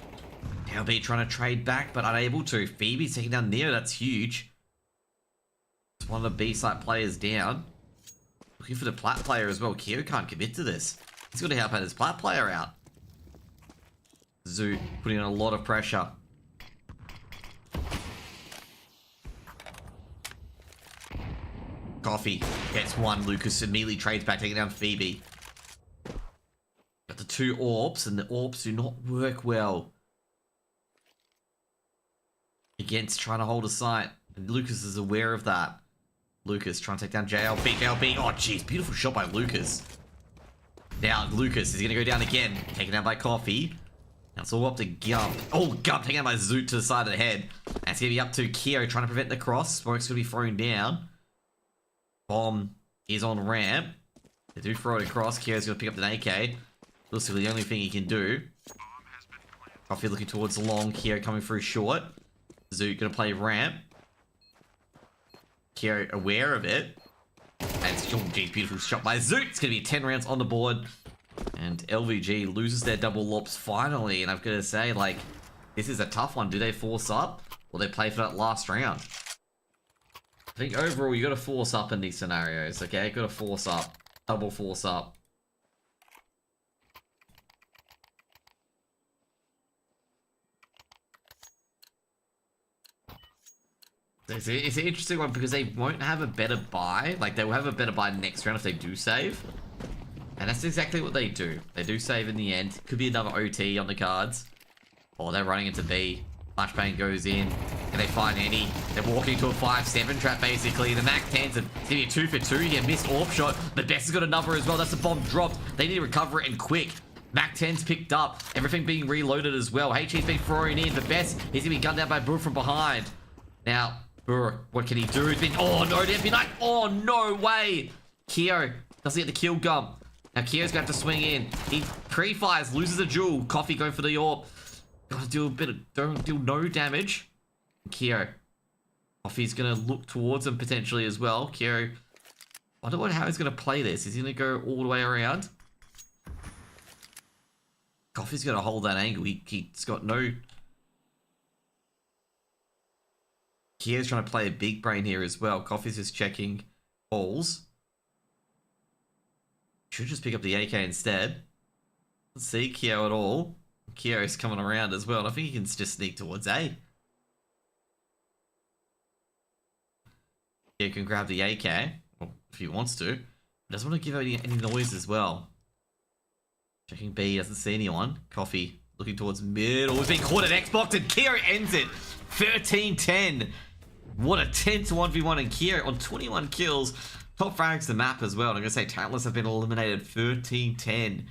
LB trying to trade back, but unable to. Phoebe's taking down Neo. That's huge. It's one of the B-side players down. Looking for the plat player as well. Kyo can't commit to this. He's got to help out his plat player out. Zoo putting on a lot of pressure. Coffee gets one. Lucas immediately trades back, taking down Phoebe. Got the 2 AWPs, and the AWPs do not work well against trying to hold a site. And Lucas is aware of that. Lucas trying to take down JLB. JLB. Oh, jeez. Beautiful shot by Lucas. Now, Lucas is going to go down again. Taken down by Coffee. Now it's all up to Gump. Oh, Gump taken down by Zoot to the side of the head. And it's going to be up to Kyo trying to prevent the cross. Smoke's going to be thrown down. Bomb is on ramp. They do throw it across. Kyo's going to pick up an AK. Looks like the only thing he can do. Coffee looking towards long. Kyo coming through short. Zoot going to play ramp. Kyo aware of it. And it's, oh geez, beautiful shot by Zoot. It's going to be 10 rounds on the board. And LVG loses their double lops finally. And I've got to say, like, this is a tough one. Do they force up? Or they play for that last round? I think overall, you got to force up in these scenarios, okay? Got to force up. Double force up. It's an interesting one because they won't have a better buy. Like, they will have a better buy next round if they do save. And that's exactly what they do. They do save in the end. Could be another OT on the cards. Oh, they're running into B. Flashbang goes in. Can they find any? They're walking to a 5-7 trap, basically. The Mac 10's going to be a 2 for 2 here. Missed AWP shot. But Best has got another as well. That's the bomb dropped. They need to recover it and quick. Mac 10's picked up. Everything being reloaded as well. HE's been thrown in. But Best, he's going to be gunned down by Brewer from behind. Now, Brewer, what can he do? He's been... Oh, no, the FP9. Oh, no way. Kyo doesn't get the kill Gump. Now Kyo's going to have to swing in. He pre-fires, loses a jewel. Coffee going for the AWP. Got to do a bit of... Don't do no damage. Kyo. Coffee's going to look towards him potentially as well. Kyo... I don't know how he's going to play this. Is he going to go all the way around? Coffee's going to hold that angle. He's got no... Kyo's trying to play a big brain here as well. Coffee's just checking balls. Should just pick up the AK instead. Let's see Kyo at all. Kyo's coming around as well. I think he can just sneak towards A. Kyo can grab the AK, well, if he wants to. Doesn't want to give any noise as well. Checking B, doesn't see anyone. Coffee looking towards middle. He's being caught at Xbox and Kyo ends it. 13-10. What a tense 1v1 and Kyo on 21 kills. Top frags the map as well. And I'm going to say Talentless have been eliminated 13-10.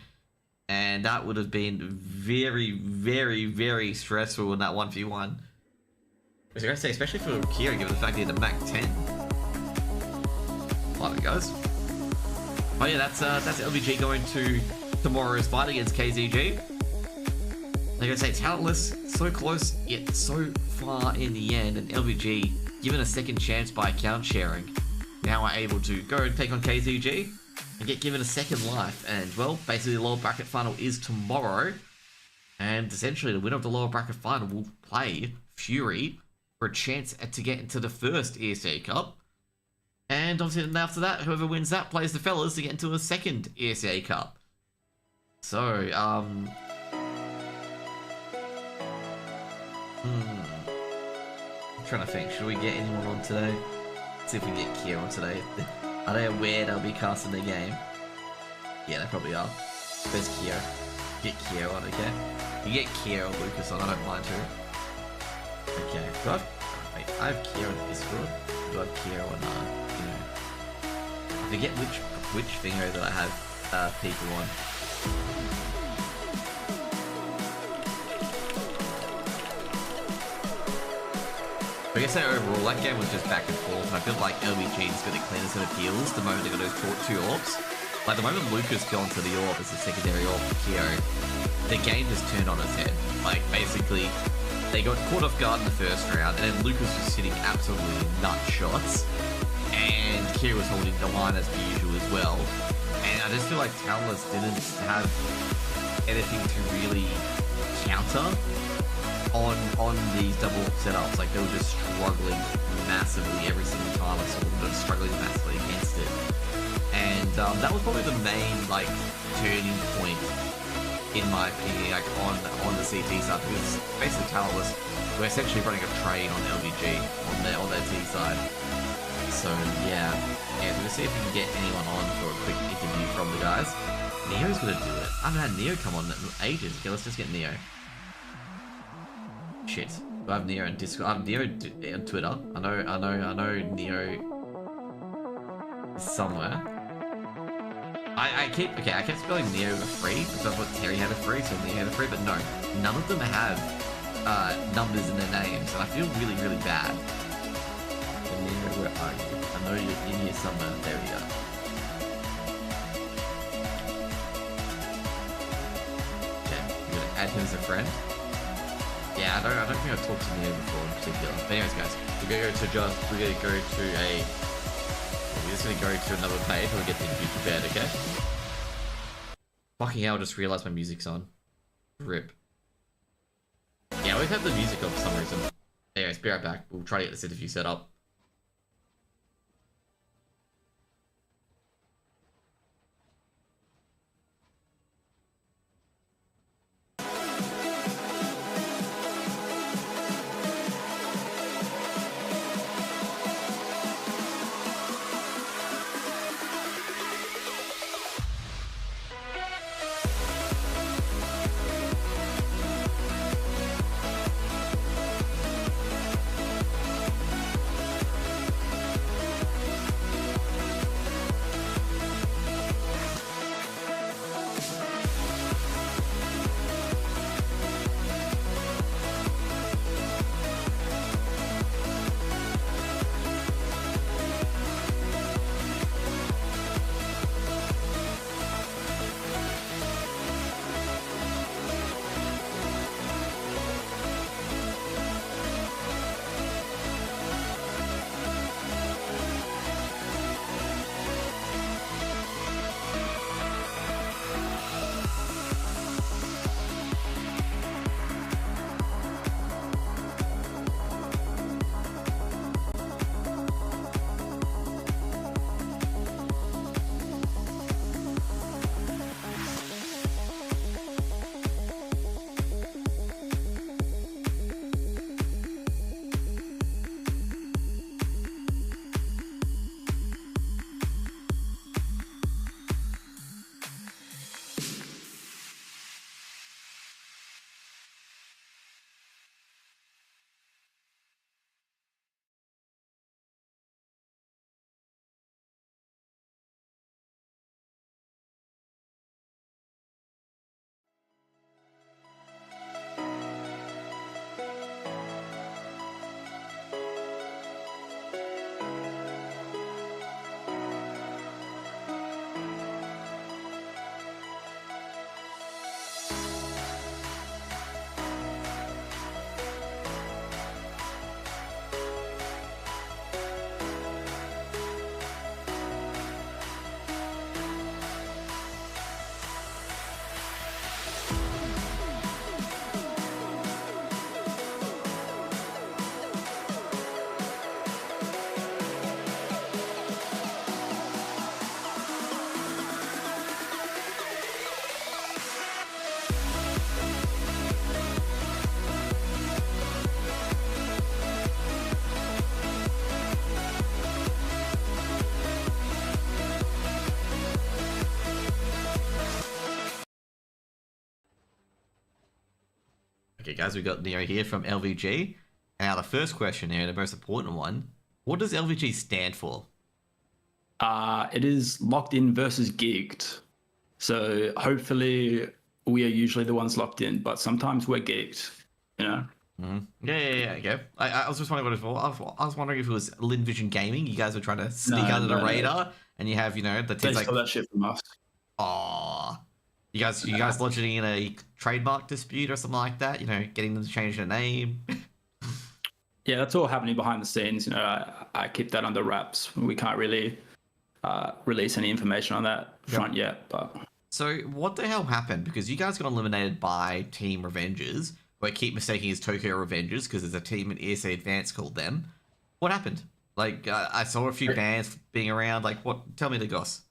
And that would have been very, very, very stressful in that 1v1. I was going to say, especially for Kyo, given the fact he had a Mac 10. Love it, guys. Oh yeah, that's LVG going to tomorrow's fight against KZG. Like I say, Talentless, so close, yet so far in the end. And LVG, given a second chance by account sharing, now are able to go and take on KZG and get given a second life. And, well, basically the lower bracket final is tomorrow. And essentially the winner of the lower bracket final will play Fury for a chance to get into the first ESEA Cup. And obviously then after that, whoever wins that plays the fellas to get into a second ESEA Cup. So, I'm trying to think. Should we get anyone on today? Let's see if we can get Kier on today. Are they aware they'll be casting their game? Yeah, they probably are. Where's Kier? Get Kier on, okay? You get Kier or Lucas on, I don't mind too. Okay, do I have, wait, I have Kier on Discord. Do I have Kier on, I forget which finger that I have people on. I guess that overall, that game was just back and forth. I feel like LVG just got the cleanest of appeals the moment they got those two orbs. Like the moment Lucas got onto the orb as a secondary orb for Keo, the game just turned on its head. Like basically, they got caught off guard in the first round, and then Lucas was hitting absolutely nut shots, and Keo was holding the line as per usual as well. And I just feel like talentless didn't have anything to really counter on these double setups. Like they were just struggling massively every single time. I saw them just struggling massively against it, and that was probably the main like turning point in my opinion, like on the CT side, because basically talentless we're essentially running a train on LVG on their T side. So yeah, we're gonna see if we can get anyone on for a quick interview from the guys. Neo's gonna do it. I haven't had Neo come on in ages. Okay, let's just get Neo. Shit. Do I have Neo on Discord? I have Neo on Twitter. I know Neo is somewhere. I kept spelling Neo with a free because I thought Terry had a free, so Neo had a free, but no, none of them have numbers in their names, and I feel really, really bad. And Neo, where are you? I know you're in here somewhere. There we go. Okay, I'm gonna add him as a friend. Yeah, I don't think I've talked to Neo before in particular. But anyways, guys, we're just gonna go to another page and we'll get the interview prepared, okay? Fucking hell, I just realised my music's on. RIP. Yeah, I always have the music on for some reason. Anyways, be right back. We'll try to get this interview set up. Okay, guys, we got Neo here from LVG. Now, the first question here, the most important one: what does LVG stand for? It is locked in versus gigged. So hopefully we are usually the ones locked in, but sometimes we're gigged. You know. Yeah. I was just wondering what it was. I was wondering if it was Lin Vision Gaming. You guys were trying to sneak No, under the no, no. radar, and you have, the They teams like, stole that shit from us. oh, you guys launching in a trademark dispute or something like that. Getting them to change their name. Yeah, that's all happening behind the scenes. I keep that under wraps. We can't really release any information on that front yet. But So what the hell happened? Because you guys got eliminated by Team Revengers, who I keep mistaking as Tokyo Revengers because there's a team in ESEA Advance called them. What happened? Like, I saw a few bans being around. Like, what? Tell me the goss.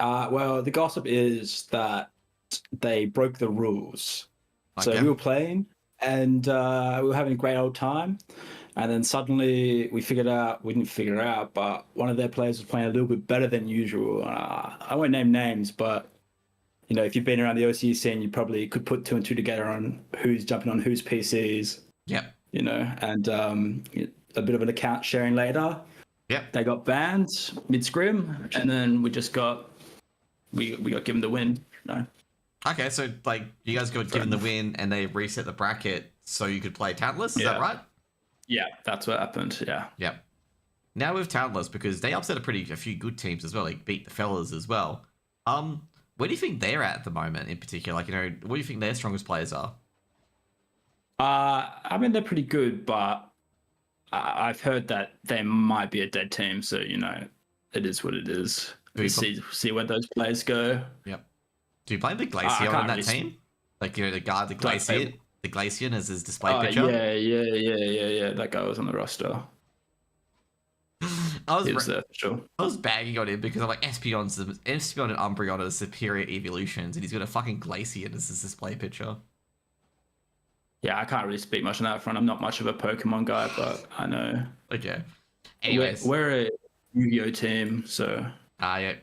well, the gossip is that they broke the rules. So Okay. we were playing and we were having a great old time. And then suddenly we didn't figure it out, but one of their players was playing a little bit better than usual. I won't name names, but if you've been around the OCE scene, you probably could put two and two together on who's jumping on whose PCs. Yep. And a bit of an account sharing later. Yep. They got banned mid scrim, and then we got given the win. Okay, so like you guys got given the win, and they reset the bracket so you could play talentless. Is that right? Yeah, that's what happened. Yeah. Yep. Now with talentless, because they upset a few good teams as well. They beat the fellas as well. Where do you think they're at the moment in particular? Like, what do you think their strongest players are? I mean, they're pretty good, but I've heard that they might be a dead team. So it is what it is. We see where those players go. Yep. Do you play the Glacier on that team? Like, the guy, the Glacier as his display picture? Yeah. That guy was on the roster. I was there for sure. I was bagging on him because I'm like, Espeon and Umbreon are superior evolutions, and he's got a fucking Glacier as his display picture. Yeah, I can't really speak much on that front. I'm not much of a Pokemon guy, but I know. Okay. Anyways, we're a Yu-Gi-Oh team, so. Yeah.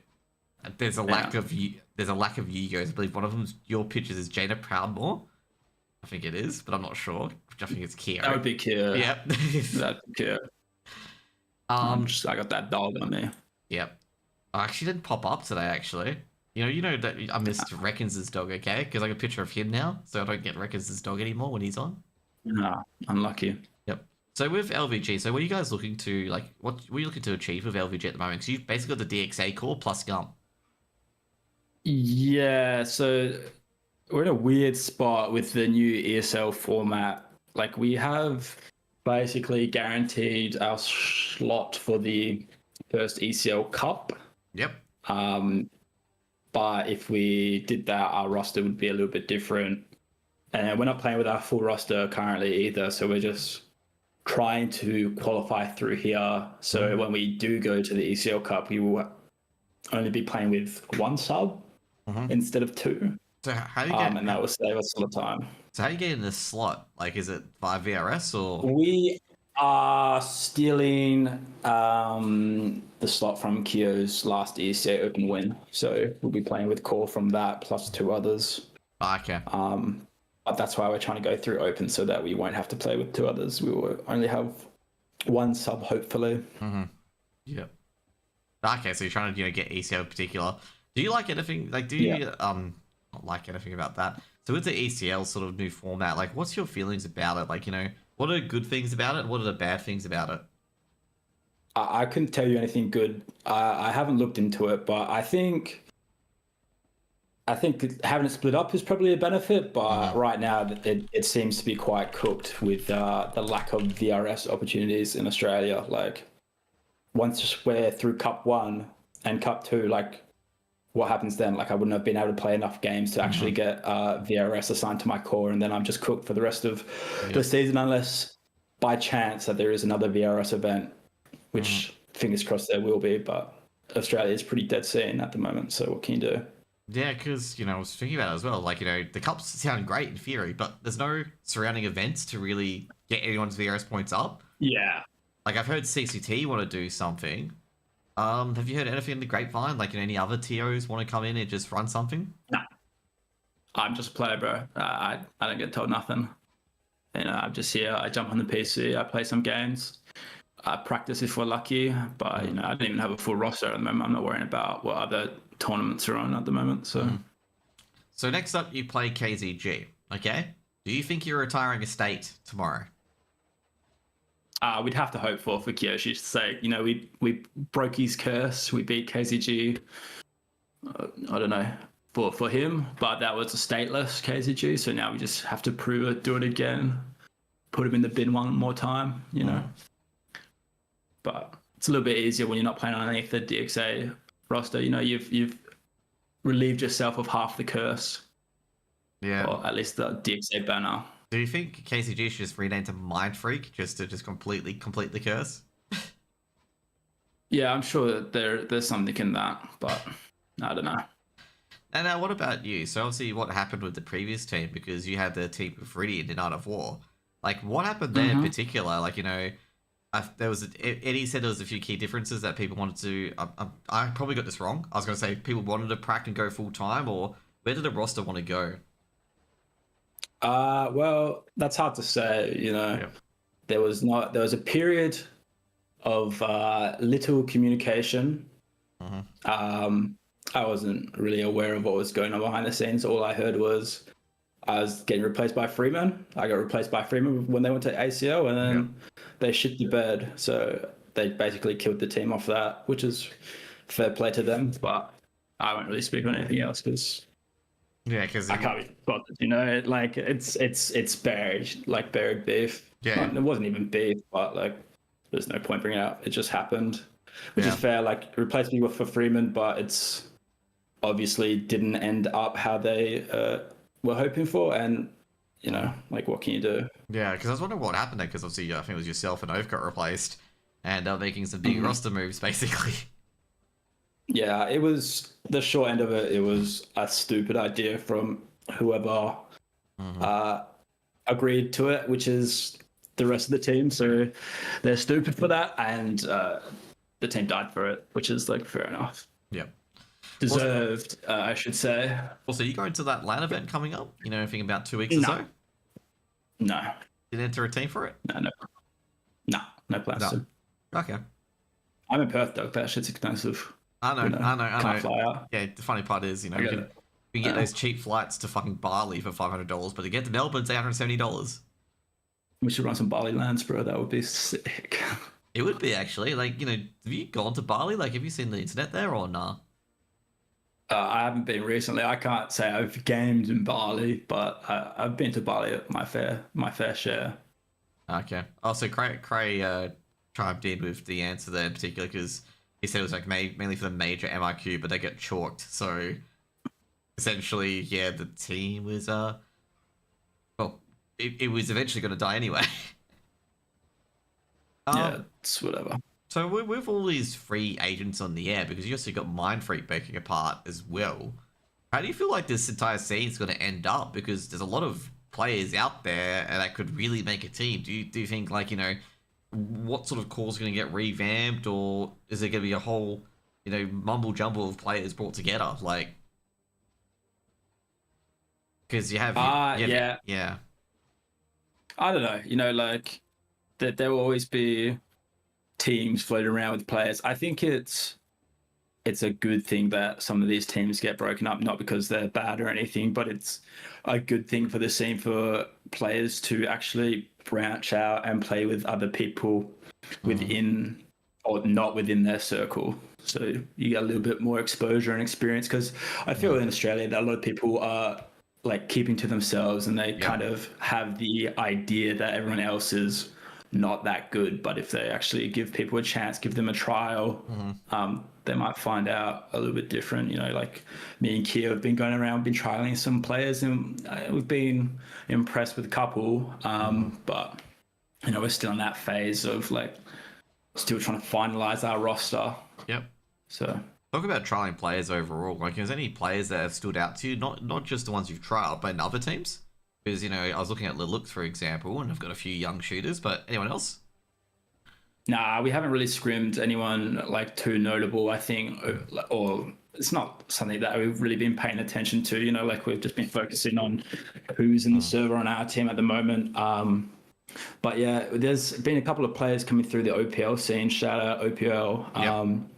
There's a lack of Yu-Gi-Ohs. I believe one of them's your pictures is Jaina Proudmore. I think it is, but I'm not sure. I think it's Kyo. That would be Kyo. Yep. That'd be Kyo. I got that dog on me. Yep. I actually didn't pop up today, actually. You know that I missed Reckons' dog, okay? Because I got a picture of him now, so I don't get Reckons' dog anymore when he's on. No, unlucky. Yep. So with LVG, what are you guys looking to, like, what were you looking to achieve with LVG at the moment? Because you've basically got the DXA core plus Gum. Yeah, so we're in a weird spot with the new ESL format. Like, we have basically guaranteed our slot for the first ECL Cup. Yep. But if we did that, our roster would be a little bit different. And we're not playing with our full roster currently either, so we're just trying to qualify through here. So when we do go to the ECL Cup, we will only be playing with one sub instead of two. So how do you get? And that will save us a lot of time. So how do you get in this slot? Like, is it via VRS or? We are stealing the slot from Kyo's last ESEA Open win. So we'll be playing with Core from that plus two others. Okay. But that's why we're trying to go through Open so that we won't have to play with two others. We will only have one sub, hopefully. Yep. Okay, so you're trying to get ECO in particular. Do you like anything? Like, do you not like anything about that? So with the ECL sort of new format, like, what's your feelings about it? Like, what are good things about it? What are the bad things about it? I couldn't tell you anything good. I haven't looked into it, but I think having it split up is probably a benefit. But right now, it seems to be quite cooked with the lack of VRS opportunities in Australia. Like, once we're through Cup 1 and Cup 2, like, what happens then? Like, I wouldn't have been able to play enough games to actually get VRS assigned to my core, and then I'm just cooked for the rest of the season, unless by chance that there is another VRS event, which fingers crossed there will be, but Australia is pretty dead scene at the moment, so what can you do? Yeah, because, I was thinking about it as well. Like, the cups sound great in theory, but there's no surrounding events to really get anyone's VRS points up. Yeah. Like, I've heard CCT want to do something. Have you heard anything in the grapevine? Like, any other TOs want to come in and just run something? No. I'm just a player, bro. I don't get told nothing. I'm just here. I jump on the PC. I play some games. I practice if we're lucky, but I don't even have a full roster at the moment. I'm not worrying about what other tournaments are on at the moment. So next up, you play KZG. Okay. Do you think you're retiring a state tomorrow? We'd have to hope for Kyoshi's sake. We broke his curse. We beat KZG. I don't know for him, but that was a stateless KZG. So now we just have to prove it, do it again, put him in the bin one more time. But it's a little bit easier when you're not playing underneath the DXA roster. You've relieved yourself of half the curse. Yeah. Or at least the DXA banner. Do you think KCG should just rename to Mind Freak just to completely complete the curse? Yeah, I'm sure there's something in that, but I don't know. And now, what about you? So obviously, what happened with the previous team, because you had the team with Viridian in Art of War. Like, what happened there in particular? Like, Eddie said there was a few key differences that people wanted to. I probably got this wrong. I was going to say people wanted to prac and go full time, or where did the roster want to go? Well, that's hard to say. Yeah. There was a period of little communication. I wasn't really aware of what was going on behind the scenes. All I heard was I was getting replaced by Freeman. I got replaced by Freeman when they went to ACL, and then they shit the bed. So they basically killed the team off that, which is fair play to them. But I won't really speak on anything else because I can't be bothered. Like it's buried beef. Yeah, it wasn't even beef, but like there's no point bringing it up. It just happened, which is fair. Like replaced me for Freeman, but it's obviously didn't end up how they were hoping for, and like what can you do? Yeah, because I was wondering what happened there, because obviously I think it was yourself and Ove got replaced, and making some big roster moves basically. Yeah, it was the short end of it. It was a stupid idea from whoever agreed to it, which is the rest of the team. So they're stupid for that, and the team died for it, which is like fair enough. Yeah. Deserved, I should say. Also, you going to that LAN event coming up? I think about 2 weeks or so? No. Did you enter a team for it? No plans to. Okay. I'm in Perth, though. That shit's expensive. I know. Can't fly out. Yeah, the funny part is, you can get those cheap flights to fucking Bali for $500, but to get to Melbourne, it's $870. We should run some Bali lands, bro. That would be sick. It would be, actually. Like, have you gone to Bali? Like, have you seen the internet there or nah? I haven't been recently. I can't say I've gamed in Bali, but I've been to Bali my fair share. Okay. Also, Cray chimed in with the answer there in particular, because he said it was like mainly for the major MIQ, but they get chalked. So essentially, yeah, the team was it was eventually going to die anyway. Yeah, it's whatever. So with all these free agents on the air, because you also got Mind Freak breaking apart as well, how do you feel like this entire scene is going to end up? Because there's a lot of players out there that could really make a team. Do you think, like, what sort of calls are going to get revamped, or is there going to be a whole, mumble jumble of players brought together? Like, because you have, yeah. I don't know. Like that there will always be teams floating around with players. I think it's a good thing that some of these teams get broken up, not because they're bad or anything, but it's a good thing for the scene for players to actually branch out and play with other people within or not within their circle. So you get a little bit more exposure and experience, because I feel in Australia that a lot of people are like keeping to themselves, and they kind of have the idea that everyone else is not that good, but if they actually give people a chance, give them a trial, they might find out a little bit different. Like me and Kia have been going around, been trialing some players, and we've been impressed with a couple, but we're still in that phase of like still trying to finalize our roster. Yep. So talk about trialing players overall. Like, is there any players that have stood out to you, not just the ones you've trialed, but in other teams? Because, I was looking at Lelook, for example, and I've got a few young shooters, but anyone else? Nah, we haven't really scrimmed anyone like too notable, I think, or it's not something that we've really been paying attention to. You know, like we've just been focusing on who's in the server on our team at the moment. But yeah, there's been a couple of players coming through the OPL scene. Shout out OPL. Yep.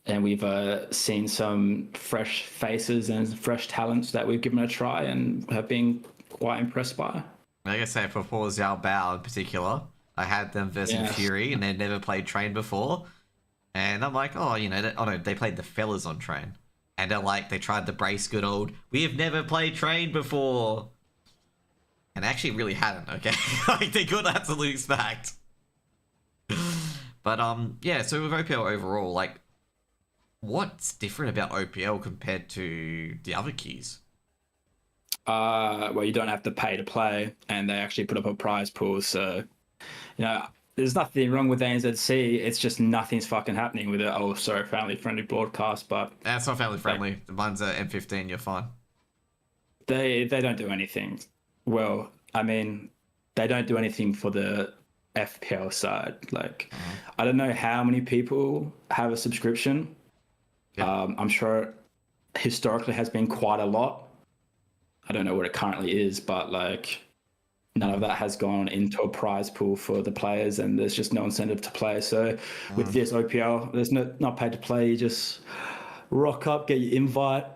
And we've seen some fresh faces and fresh talents that we've given a try and have been quite impressed by. Like I say, for Xiao Bao in particular, I had them versus Fury, and they'd never played Train before. And I'm like, oh, you know, no, they played the fellas on Train. And they're like, they tried the brace good old, we have never played Train before. And they actually really hadn't, okay? Like, they got absolutely smacked. But, yeah, so with OPL overall, like, what's different about OPL compared to the other keys? Well, you don't have to pay to play, and they actually put up a prize pool. So, you know, there's nothing wrong with ANZC. It's just nothing's fucking happening with it. Oh, sorry, family-friendly broadcast, but That's not family-friendly. The one's at M15, you're fine. they don't do anything. Well, I mean, they don't do anything for the FPL side. Like, I don't know how many people have a subscription. Yeah. I'm sure historically has been quite a lot. I don't know what it currently is, but like none of that has gone into a prize pool for the players, and there's just no incentive to play. So with this OPL, there's not paid to play. You just rock up, get your invite,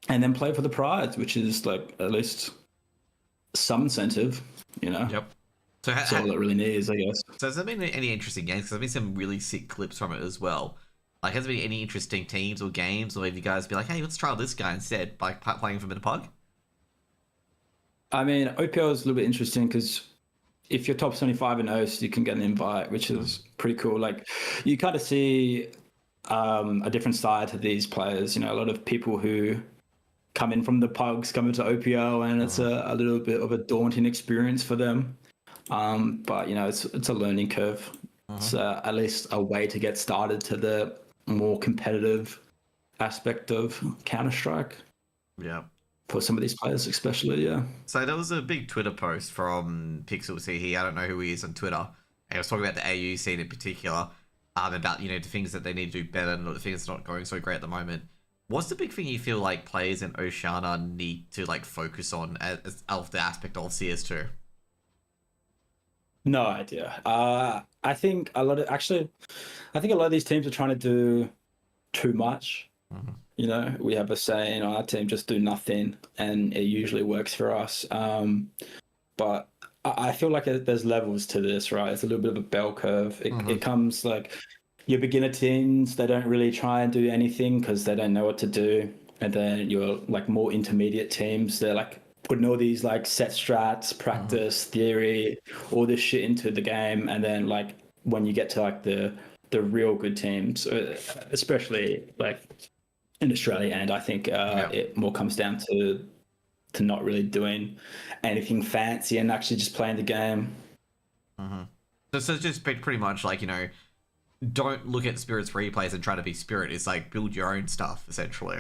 and then play for the prize, which is like at least some incentive, you know. Yep. So That's all it really needs, I guess. So has there been any interesting games? Because there's been some really sick clips from it as well. Like, has there been any interesting teams or games, or have you guys be like, hey, let's try this guy instead by playing for a bit of pug? I mean, OPL is a little bit interesting because if you're top 75 in host, you can get an invite, which is pretty cool. Like, you kind of see a different side to these players. You know, a lot of people who come in from the pugs come into OPL, and it's a little bit of a daunting experience for them. But you know, it's a learning curve. It's at least a way to get started to the more competitive aspect of Counter-Strike. Yeah. For some of these players, especially, yeah. So there was a big Twitter post from Pixel CT. I don't know who he is on Twitter. And he was talking about the AU scene in particular, about, you know, the things that they need to do better and the things that's not going so great at the moment. What's the big thing you feel like players in Oceania need to like focus on as of the aspect of CS2? No idea. I think a lot of these teams are trying to do too much. You know, we have a saying on our team, just do nothing, and it usually works for us. But I feel like there's levels to this, right? It's a little bit of a bell curve. It comes like your beginner teams, they don't really try and do anything because they don't know what to do. And then your like more intermediate teams, they're like putting all these like set strats, practice, theory, all this shit into the game. And then like when you get to like the real good teams, especially like in Australia, and I think it more comes down to not really doing anything fancy and actually just playing the game. So just pretty much like, you know, don't look at Spirit's replays and try to be Spirit. It's like build your own stuff, essentially.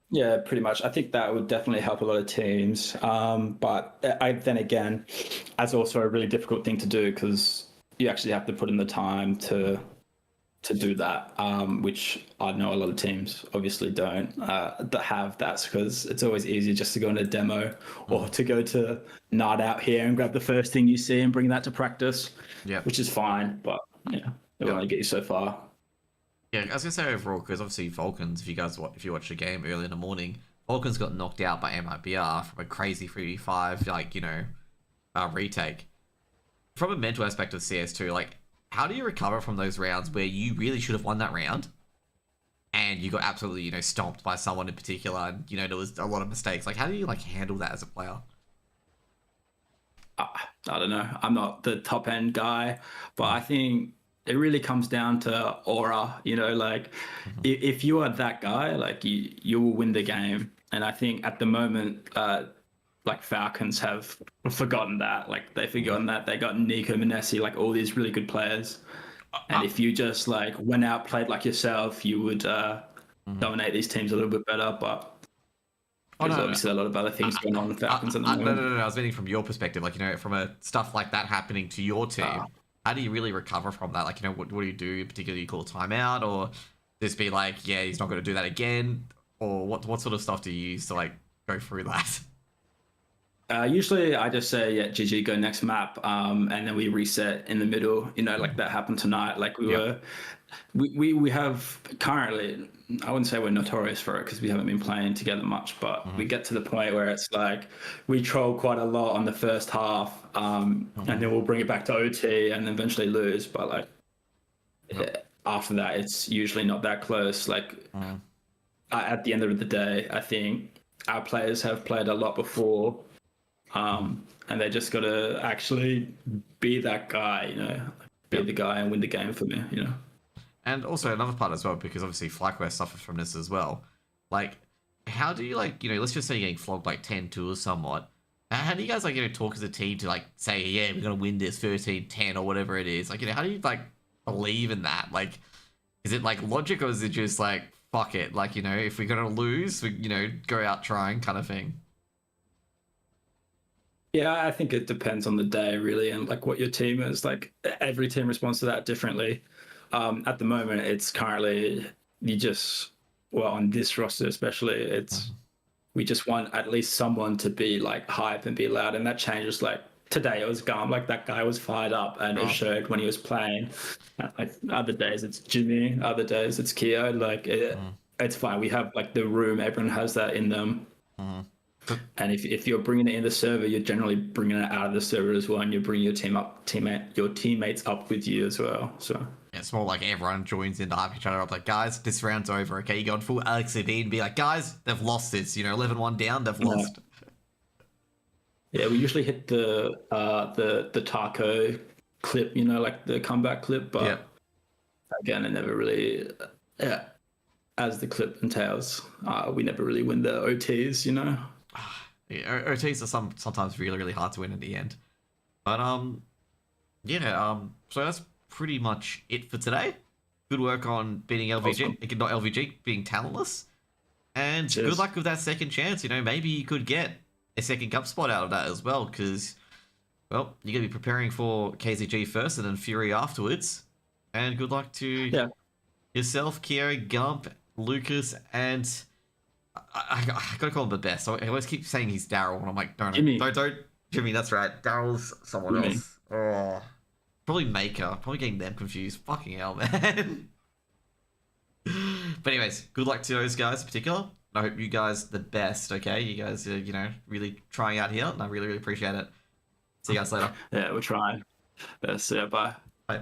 Yeah, pretty much. I think that would definitely help a lot of teams. But then again, that's also a really difficult thing to do because you actually have to put in the time to do that, which I know a lot of teams obviously don't that have that, because it's always easier just to go into a demo or to go to Nard out here and grab the first thing you see and bring that to practice, which is fine, but yeah, it will only get you so far. Yeah, I was gonna say overall, because obviously Falcons, if you watch the game early in the morning, Falcons got knocked out by MIBR from a crazy 3v5, like, you know, retake. From a mental aspect of CS2, like, how do you recover from those rounds where you really should have won that round and you got absolutely, you know, stomped by someone in particular, and, you know, there was a lot of mistakes? Like, how do you, like, handle that as a player? I don't know. I'm not the top end guy, but I think it really comes down to aura, you know, like if you are that guy, like you will win the game. And I think at the moment, like Falcons have forgotten that. Like they've forgotten that they got Nico Manesi, like all these really good players. And if you just like went out, played like yourself, you would dominate these teams a little bit better. But there's obviously a lot of other things going on with Falcons at the moment. No. I was meaning from your perspective, like, you know, from a stuff like that happening to your team. How do you really recover from that? Like, you know, what do you do? Particularly, you call a timeout, or Just be like, yeah, he's not going to do that again? Or what sort of stuff do you use to like go through that? Usually I just say, yeah, GG, go next map, and then we reset in the middle. You know, like that happened tonight. Like we have currently, I wouldn't say we're notorious for it because we haven't been playing together much, but we get to the point where it's like we troll quite a lot on the first half, and then we'll bring it back to OT and then eventually lose. But like after that, it's usually not that close. Like at the end of the day, I think our players have played a lot before. And they just got to actually be that guy, you know, be the guy and win the game for me, you know. And also another part as well, because obviously FlyQuest suffers from this as well. Like, how do you like, you know, let's just say you're getting flogged like 10-2 or somewhat. How do you guys like, you know, talk as a team to like say, yeah, we're gonna win this 13-10 or whatever it is? Like, you know, how do you like believe in that? Like, is it like logic or is it just like fuck it? Like, you know, if we're gonna lose, we, you know, go out trying kind of thing. Yeah, I think it depends on the day, really, and like what your team is. Like every team responds to that differently. At the moment, it's currently you just well on this roster especially, it's we just want at least someone to be like hype and be loud, and that changes. Like today, it was Gum. Like that guy was fired up, and it showed when he was playing. Like other days, it's Jimmy. Other days, it's Keo. Like it's fine. We have like the room. Everyone has that in them. And if you're bringing it in the server, you're generally bringing it out of the server as well, and you're bringing your teammates up with you as well. So it's more like everyone joins in to hype each other up. Like, guys, this round's over. Okay, you go on full LXD and be like, guys, they've lost this. You know, 11-1 down, they've lost. Yeah, we usually hit the taco clip, you know, like the comeback clip, but again, it never really, as the clip entails, we never really win the OTs, you know. Yeah, OTs are sometimes really, really hard to win in the end. But so that's pretty much it for today. Good work on beating LVG, awesome. Not LVG, being talentless. And good luck with that second chance. You know, maybe you could get a second cup spot out of that as well, because, well, you're going to be preparing for KZG first and then Fury afterwards. And good luck to yourself, Keo, Gump, Lucas, and I gotta call him the best. I always keep saying he's Daryl, and I'm like, don't, Jimmy, that's right. Daryl's someone else. Oh, probably Maker. Probably getting them confused. Fucking hell, man. But anyways, good luck to those guys in particular. I hope you guys the best, okay? You guys are, you know, really trying out here, and I really, really appreciate it. See you guys later. Yeah, we're trying. See ya, bye. Bye.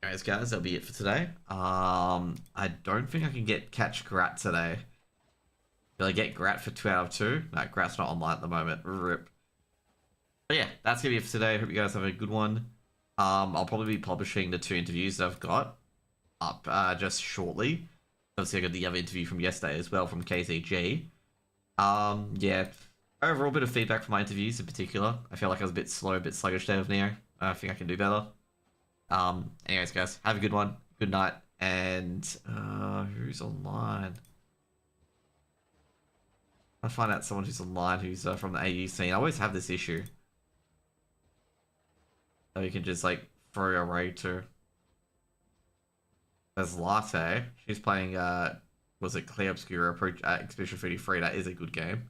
Anyways, guys, that'll be it for today. I don't think I can catch Grat today. Will I get Grat for 2 out of 2? No, Grat's not online at the moment. Rip. But yeah, that's gonna be it for today. Hope you guys have a good one. I'll probably be publishing the 2 interviews that I've got up just shortly. Obviously, I got the other interview from yesterday as well from KZG. Yeah. Overall, bit of feedback from my interviews in particular. I feel like I was a bit slow, a bit sluggish there with Neo. I think I can do better. Anyways, guys, have a good one. Good night. And, who's online? I find out someone who's online who's from the AU scene. I always have this issue. So you can just, like, throw your array to. There's Latte. She's playing, was it Clear Obscura Expedition 33. That is a good game.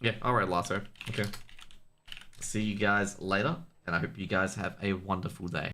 Yeah, alright, Latte. Okay. See you guys later, and I hope you guys have a wonderful day.